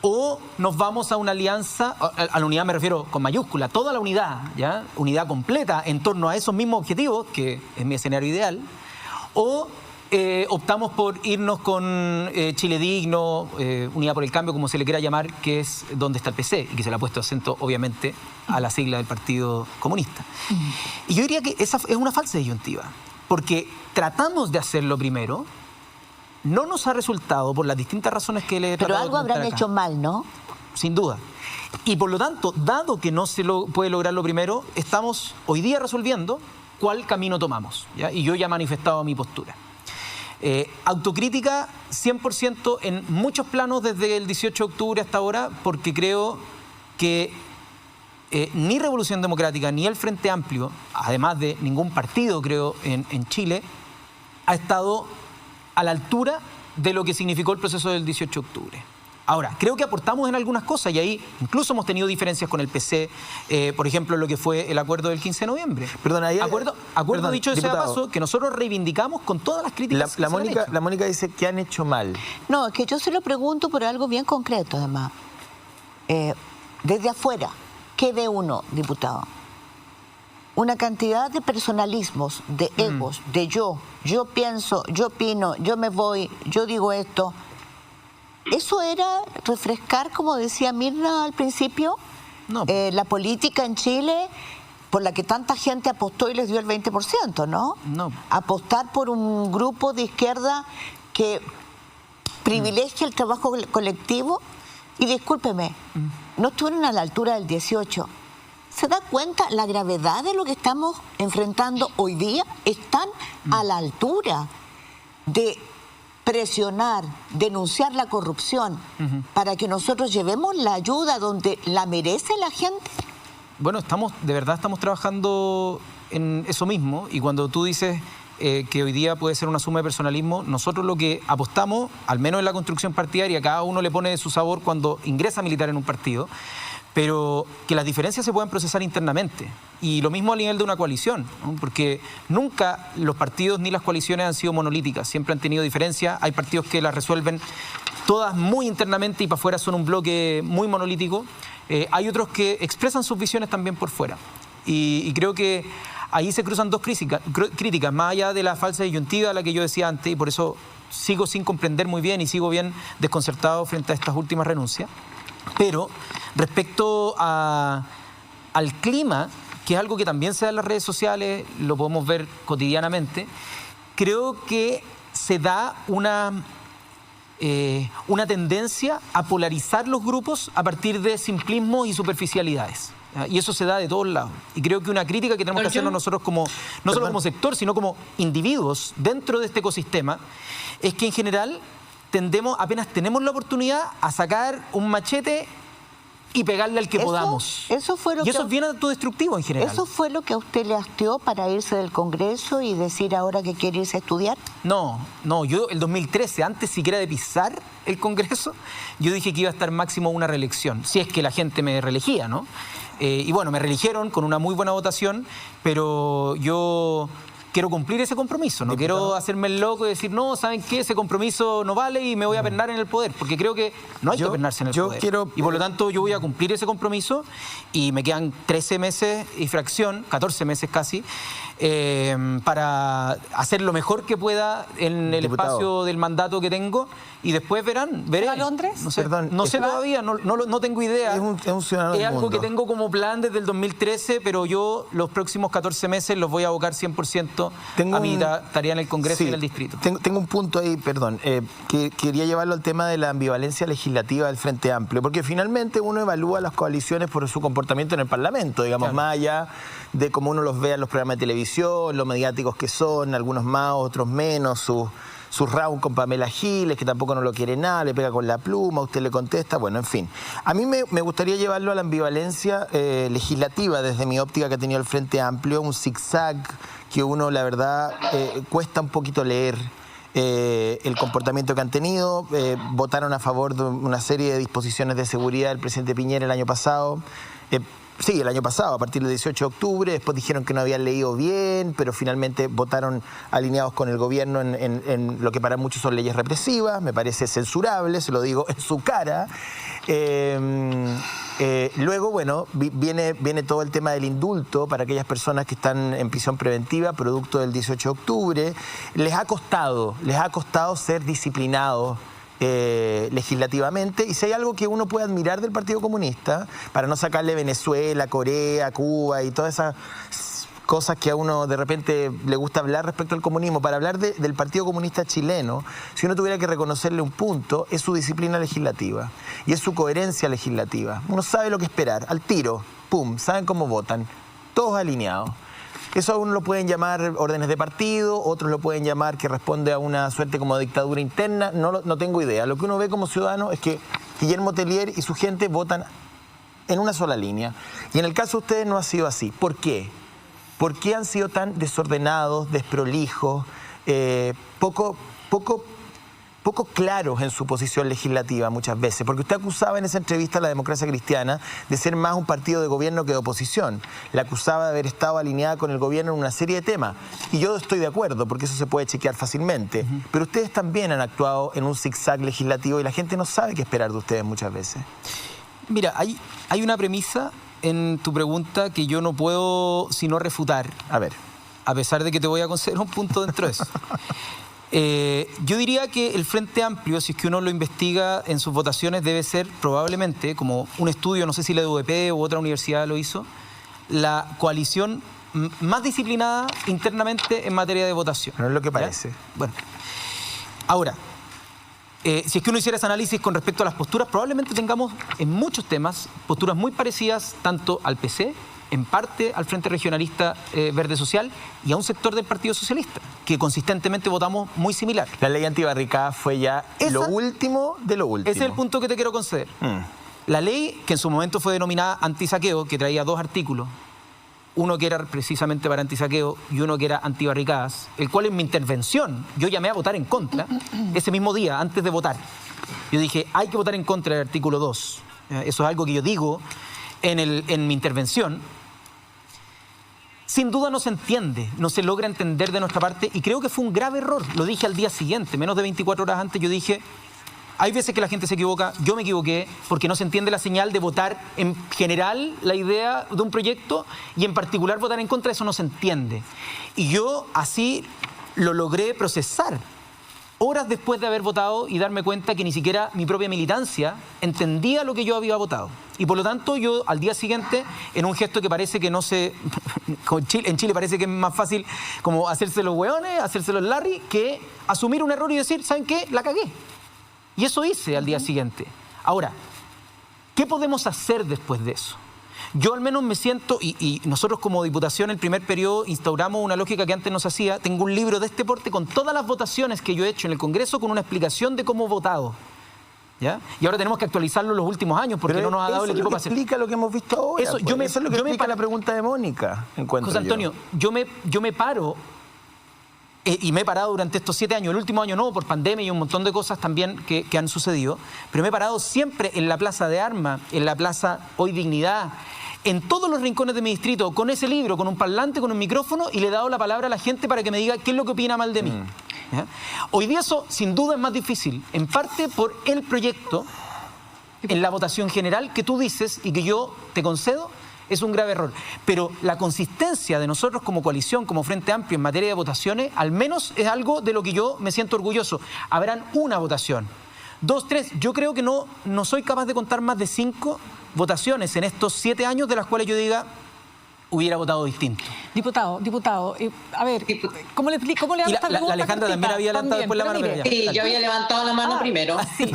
o nos vamos a una alianza, a la unidad me refiero con mayúscula, toda la unidad, ¿ya? Unidad completa en torno a esos mismos objetivos, que es mi escenario ideal, o optamos por irnos con Chile Digno, Unidad por el Cambio, como se le quiera llamar, que es donde está el PC y que se le ha puesto acento, obviamente, a la sigla del Partido Comunista. Y yo diría que esa es una falsa disyuntiva, porque tratamos de hacerlo primero, no nos ha resultado por las distintas razones que le he tratado de Pero algo comentar habrán acá. hecho mal, ¿no? Sin duda. Y por lo tanto, dado que no se puede lograr lo primero, estamos hoy día resolviendo cuál camino tomamos, ¿ya? Y yo ya he manifestado mi postura. Autocrítica 100% en muchos planos desde el 18 de octubre hasta ahora, porque creo que ni Revolución Democrática ni el Frente Amplio, además de ningún partido, creo, en Chile, ha estado a la altura de lo que significó el proceso del 18 de octubre. Ahora, creo que aportamos en algunas cosas y ahí incluso hemos tenido diferencias con el PC, por ejemplo, lo que fue el acuerdo del 15 de noviembre. Perdón, ahí, acuerdo dicho sea paso, que nosotros reivindicamos con todas las críticas la Mónica dice que han hecho mal. No, es que yo se lo pregunto por algo bien concreto, además. Desde afuera, ¿qué ve uno, diputado? Una cantidad de personalismos, de egos, de yo pienso, yo opino, yo me voy, yo digo esto. ¿Eso era refrescar, como decía Mirna al principio, No. La política en Chile por la que tanta gente apostó y les dio el 20%, ¿no? No. Apostar por un grupo de izquierda que privilegia el trabajo colectivo. Y discúlpeme, no estuvieron a la altura del 18. ¿Se da cuenta la gravedad de lo que estamos enfrentando hoy día? Están a la altura de presionar, denunciar la corrupción para que nosotros llevemos la ayuda donde la merece la gente. Bueno, de verdad estamos trabajando en eso mismo, y cuando tú dices que hoy día puede ser una suma de personalismo, nosotros lo que apostamos, al menos en la construcción partidaria, cada uno le pone su sabor cuando ingresa a militar en un partido, pero que las diferencias se puedan procesar internamente. Y lo mismo a nivel de una coalición, ¿no? Porque nunca los partidos ni las coaliciones han sido monolíticas, siempre han tenido diferencias. Hay partidos que las resuelven todas muy internamente y para afuera son un bloque muy monolítico. Hay otros que expresan sus visiones también por fuera. Y creo que ahí se cruzan dos críticas, más allá de la falsa disyuntiva a la que yo decía antes, y por eso sigo sin comprender muy bien y sigo bien desconcertado frente a estas últimas renuncias. Pero respecto al clima, que es algo que también se da en las redes sociales, lo podemos ver cotidianamente, creo que se da una tendencia a polarizar los grupos a partir de simplismos y superficialidades. Y eso se da de todos lados. Y creo que una crítica que tenemos que hacernos nosotros no solo como sector, sino como individuos dentro de este ecosistema, es que en general tendemos, apenas tenemos la oportunidad, a sacar un machete y pegarle al que podamos. Eso fue lo y eso es bien autodestructivo en general. ¿Eso fue lo que a usted le hastió para irse del Congreso y decir ahora que quiere irse a estudiar? No, yo el 2013, antes siquiera de pisar el Congreso, yo dije que iba a estar máximo una reelección, si es que la gente me reelegía, ¿no? Y bueno, me reeligieron con una muy buena votación, pero yo quiero cumplir ese compromiso, no quiero hacerme el loco y decir, no, ¿saben qué? Ese compromiso no vale y me voy a pernar en el poder, porque creo que no hay que pernarse en el poder. Y por lo tanto yo voy a cumplir ese compromiso y me quedan 13 meses y fracción, 14 meses casi, para hacer lo mejor que pueda en el espacio del mandato que tengo, y después veré. ¿Va a Londres? No sé, no sé todavía, no tengo idea. Es un ciudadano del algo mundo. que tengo como plan desde el 2013, pero yo los próximos 14 meses los voy a abocar 100% a mi tarea en el Congreso y en el distrito. Tengo un punto ahí, perdón, que quería llevarlo al tema de la ambivalencia legislativa del Frente Amplio, porque finalmente uno evalúa las coaliciones por su comportamiento en el Parlamento, digamos, Claro. más allá de cómo uno los ve en los programas de televisión, lo mediáticos que son, algunos más, otros menos, sus rounds con Pamela Giles, que tampoco no lo quiere nada, le pega con la pluma, usted le contesta, bueno, en fin. A mí me gustaría llevarlo a la ambivalencia legislativa desde mi óptica que ha tenido el Frente Amplio, un zigzag que uno, la verdad, cuesta un poquito leer el comportamiento que han tenido. Votaron a favor de una serie de disposiciones de seguridad del presidente Piñera el año pasado. Sí, el año pasado, a partir del 18 de octubre, después dijeron que no habían leído bien, pero finalmente votaron alineados con el gobierno en lo que para muchos son leyes represivas, me parece censurable, se lo digo en su cara. Luego, bueno, viene todo el tema del indulto para aquellas personas que están en prisión preventiva, producto del 18 de octubre. Les ha costado ser disciplinados legislativamente, y si hay algo que uno puede admirar del Partido Comunista, para no sacarle Venezuela, Corea, Cuba y todas esas cosas que a uno de repente le gusta hablar respecto al comunismo, para hablar del Partido Comunista chileno, si uno tuviera que reconocerle un punto, es su disciplina legislativa y es su coherencia legislativa. Uno sabe lo que esperar, al tiro, pum, saben cómo votan, todos alineados. Eso uno lo pueden llamar órdenes de partido, otros lo pueden llamar que responde a una suerte como dictadura interna, no tengo idea. Lo que uno ve como ciudadano es que Guillermo Tellier y su gente votan en una sola línea. Y en el caso de ustedes no ha sido así. ¿Por qué? ¿Por qué han sido tan desordenados, desprolijos, poco claros en su posición legislativa muchas veces? Porque usted acusaba en esa entrevista a La Democracia Cristiana de ser más un partido de gobierno que de oposición. La acusaba de haber estado alineada con el gobierno en una serie de temas. Y yo estoy de acuerdo, porque eso se puede chequear fácilmente. Pero ustedes también han actuado en un zigzag legislativo y la gente no sabe qué esperar de ustedes muchas veces. Mira, hay una premisa en tu pregunta que yo no puedo sino refutar. A ver. A pesar de que te voy a conceder un punto dentro de eso. Yo diría que el Frente Amplio, si es que uno lo investiga en sus votaciones, debe ser probablemente, como un estudio, no sé si la UDP u otra universidad lo hizo, la coalición más disciplinada internamente en materia de votación. No es lo que parece. ¿Ya? Bueno, ahora, si es que uno hiciera ese análisis con respecto a las posturas, probablemente tengamos en muchos temas posturas muy parecidas tanto al PC, en parte al Frente Regionalista Verde Social y a un sector del Partido Socialista, que consistentemente votamos muy similar. La ley antibarricada fue ya lo último de lo último. Ese es el punto que te quiero conceder. La ley, que en su momento fue denominada antisaqueo, que traía 2 artículos, uno que era precisamente para antisaqueo y uno que era antibarricadas, el cual en mi intervención yo llamé a votar en contra ese mismo día, antes de votar. Yo dije, hay que votar en contra del artículo 2. Eso es algo que yo digo en mi intervención. Sin duda no se entiende, no se logra entender de nuestra parte, y creo que fue un grave error. Lo dije al día siguiente, menos de 24 horas antes, yo dije, hay veces que la gente se equivoca, yo me equivoqué, porque no se entiende la señal de votar en general la idea de un proyecto y en particular votar en contra, eso no se entiende. Y yo así lo logré procesar horas después de haber votado y darme cuenta que ni siquiera mi propia militancia entendía lo que yo había votado. Y por lo tanto yo al día siguiente, en un gesto que parece que no se... en Chile parece que es más fácil como hacerse los hueones, hacerse los Larry, que asumir un error y decir, ¿saben qué? La cagué. Y eso hice al día siguiente. Ahora, ¿qué podemos hacer después de eso? Yo al menos me siento, y nosotros como Diputación el primer periodo instauramos una lógica que antes no se hacía. Tengo un libro de este porte con todas las votaciones que yo he hecho en el Congreso, con una explicación de cómo he votado. ¿Ya? Y ahora tenemos que actualizarlo en los últimos años porque no nos ha dado el equipo para hacer. Eso explica lo que hemos visto ahora. Eso, pues. Eso es lo que explica la pregunta de Mónica. José Antonio, yo me paro, y me he parado durante estos 7 años, el último año no, por pandemia y un montón de cosas también que han sucedido, pero me he parado siempre en la Plaza de Armas, en la Plaza Hoy Dignidad, en todos los rincones de mi distrito, con ese libro, con un parlante, con un micrófono, y le he dado la palabra a la gente para que me diga qué es lo que opina mal de mí. ¿Ya? Hoy día eso sin duda es más difícil, en parte por el proyecto, en la votación general que tú dices y que yo te concedo, es un grave error. Pero la consistencia de nosotros como coalición, como Frente Amplio en materia de votaciones, al menos es algo de lo que yo me siento orgulloso. Habrán una votación, 2, 3, yo creo que no soy capaz de contar más de 5 votaciones en estos 7 años de las cuales yo diga hubiera votado distinto. Diputado, a ver, ¿cómo le hago esta pregunta? La Alejandra también había levantado después la mano. Sí, yo había levantado la mano primero. Sí.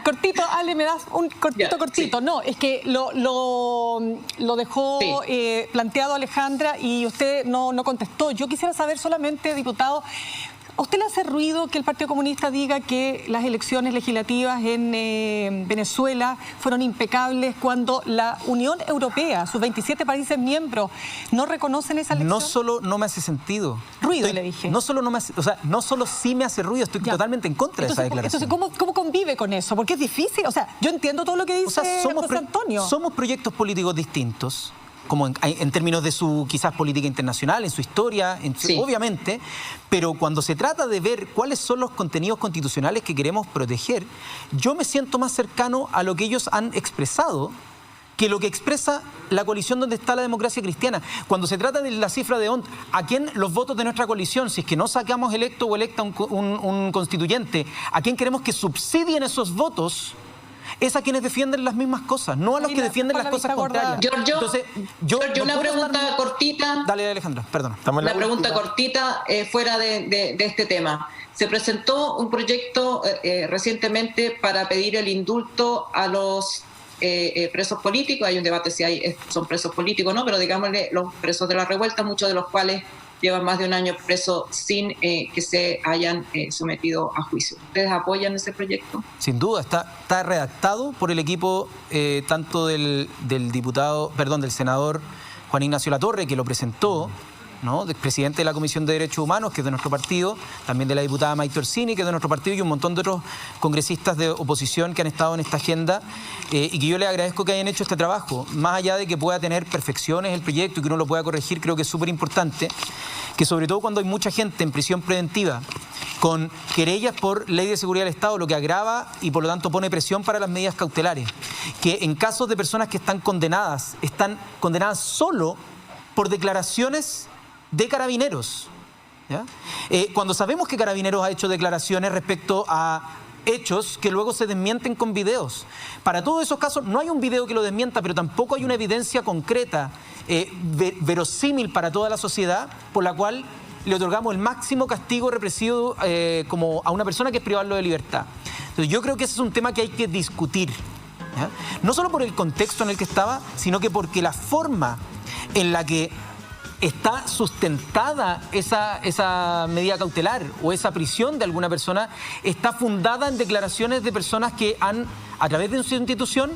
Cortito, Ale, me das un cortito. Sí. No, es que lo dejó planteado Alejandra y usted no contestó. Yo quisiera saber solamente, diputado, ¿a usted le hace ruido que el Partido Comunista diga que las elecciones legislativas en Venezuela fueron impecables cuando la Unión Europea, sus 27 países miembros, no reconocen esa elección? No solo no me hace sentido. Ruido, le dije. No solo sí me hace ruido, estoy totalmente en contra de esa declaración. Entonces, ¿cómo convive con eso? Porque es difícil. O sea, yo entiendo todo lo que dice José Antonio. Somos proyectos políticos distintos. como en términos de su quizás política internacional, en su historia, obviamente, pero cuando se trata de ver cuáles son los contenidos constitucionales que queremos proteger, yo me siento más cercano a lo que ellos han expresado que lo que expresa la coalición donde está la democracia cristiana. Cuando se trata de la cifra de ONT, ¿a quién los votos de nuestra coalición, si es que no sacamos electo o electa un constituyente, a quién queremos que subsidien esos votos? Es a quienes defienden las mismas cosas, no a los que defienden las cosas contrarias. Giorgio, Giorgio, una pregunta cortita. Dale, Alejandra, perdón. Una pregunta cortita fuera de este tema. Se presentó un proyecto recientemente para pedir el indulto a los presos políticos. Hay un debate si son presos políticos o no, pero digámosle los presos de la revuelta, muchos de los cuales llevan más de un año presos sin que se hayan sometido a juicio. ¿Ustedes apoyan ese proyecto? Sin duda, está redactado por el equipo tanto del senador Juan Ignacio Latorre, que lo presentó, ¿no? Del presidente de la Comisión de Derechos Humanos, que es de nuestro partido, también de la diputada Maite Orsini, que es de nuestro partido, y un montón de otros congresistas de oposición que han estado en esta agenda, y que yo les agradezco que hayan hecho este trabajo. Más allá de que pueda tener perfecciones el proyecto y que uno lo pueda corregir, creo que es súper importante que, sobre todo cuando hay mucha gente en prisión preventiva con querellas por ley de seguridad del Estado, lo que agrava y por lo tanto pone presión para las medidas cautelares, que en casos de personas que están condenadas solo por declaraciones de Carabineros, ¿ya? Cuando sabemos que Carabineros ha hecho declaraciones respecto a hechos que luego se desmienten con videos. Para todos esos casos no hay un video que lo desmienta, pero tampoco hay una evidencia concreta, verosímil para toda la sociedad, por la cual le otorgamos el máximo castigo represivo como a una persona, que es privarlo de libertad. Entonces yo creo que ese es un tema que hay que discutir, ¿ya? No solo por el contexto en el que estaba, sino que porque la forma en la que está sustentada esa medida cautelar o esa prisión de alguna persona está fundada en declaraciones de personas que han, a través de su institución,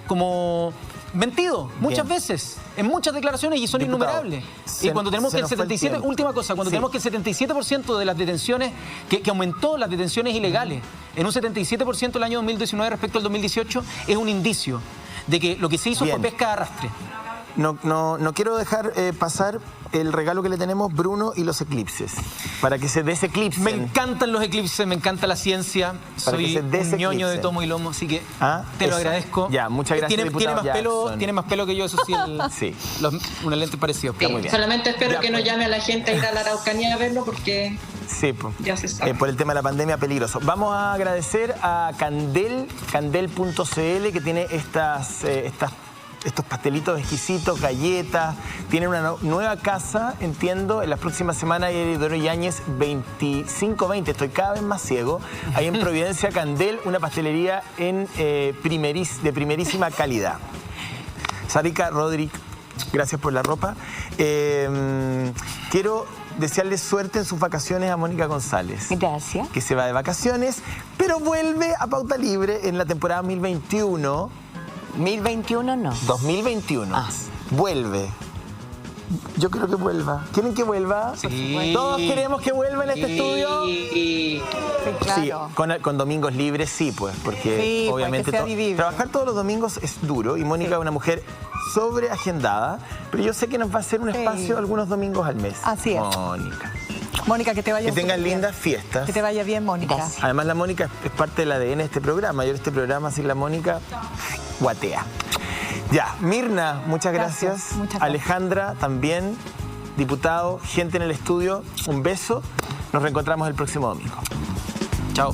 como mentido muchas veces, en muchas declaraciones, y son innumerables. Y cuando tenemos que el 77%, última cosa, cuando tenemos que el 77% de las detenciones, que aumentó las detenciones ilegales en un 77% el año 2019 respecto al 2018, es un indicio de que lo que se hizo fue pesca de arrastre. No quiero dejar pasar el regalo que le tenemos, Bruno y los eclipses, para que se deseclipsen. Me encantan los eclipses, me encanta la ciencia. Soy un ñoño de tomo y lomo, así que te lo agradezco. Ya, muchas gracias, tiene más pelo que yo, eso sí. Sí. Unos lentes parecidos. Sí, muy bien. Solamente espero que no llame a la gente a ir a la Araucanía a verlo, porque sí, ya se sabe. Por el tema de la pandemia, peligroso. Vamos a agradecer a Candel.cl, que tiene estos pastelitos exquisitos, galletas. Tienen una nueva casa, entiendo, en las próximas semanas, Isidoro Yáñez 2520, estoy cada vez más ciego, ahí en Providencia. Candel, una pastelería de primerísima calidad. Sarika Rodríguez, gracias por la ropa. Quiero desearle suerte en sus vacaciones a Mónica González. Gracias. Que se va de vacaciones, pero vuelve a Pauta Libre en la temporada 2021. 1021 no. 2021. Vuelve. Yo creo que vuelva. ¿Quieren que vuelva? Sí. ¿Todos queremos que vuelva en este estudio? Sí, claro. Sí, con domingos libres, sí, pues, porque obviamente trabajar todos los domingos es duro, y Mónica es una mujer sobreagendada, pero yo sé que nos va a hacer un espacio algunos domingos al mes. Así es. Mónica, que te vaya bien. Que tengan lindas fiestas. Que te vaya bien, Mónica. Gracias. Además, la Mónica es parte del ADN de este programa. Yo en este programa, sin la Mónica, guatea. Ya, Mirna, muchas gracias. Muchas gracias. Alejandra, también, diputado, gente en el estudio, un beso. Nos reencontramos el próximo domingo. Chao.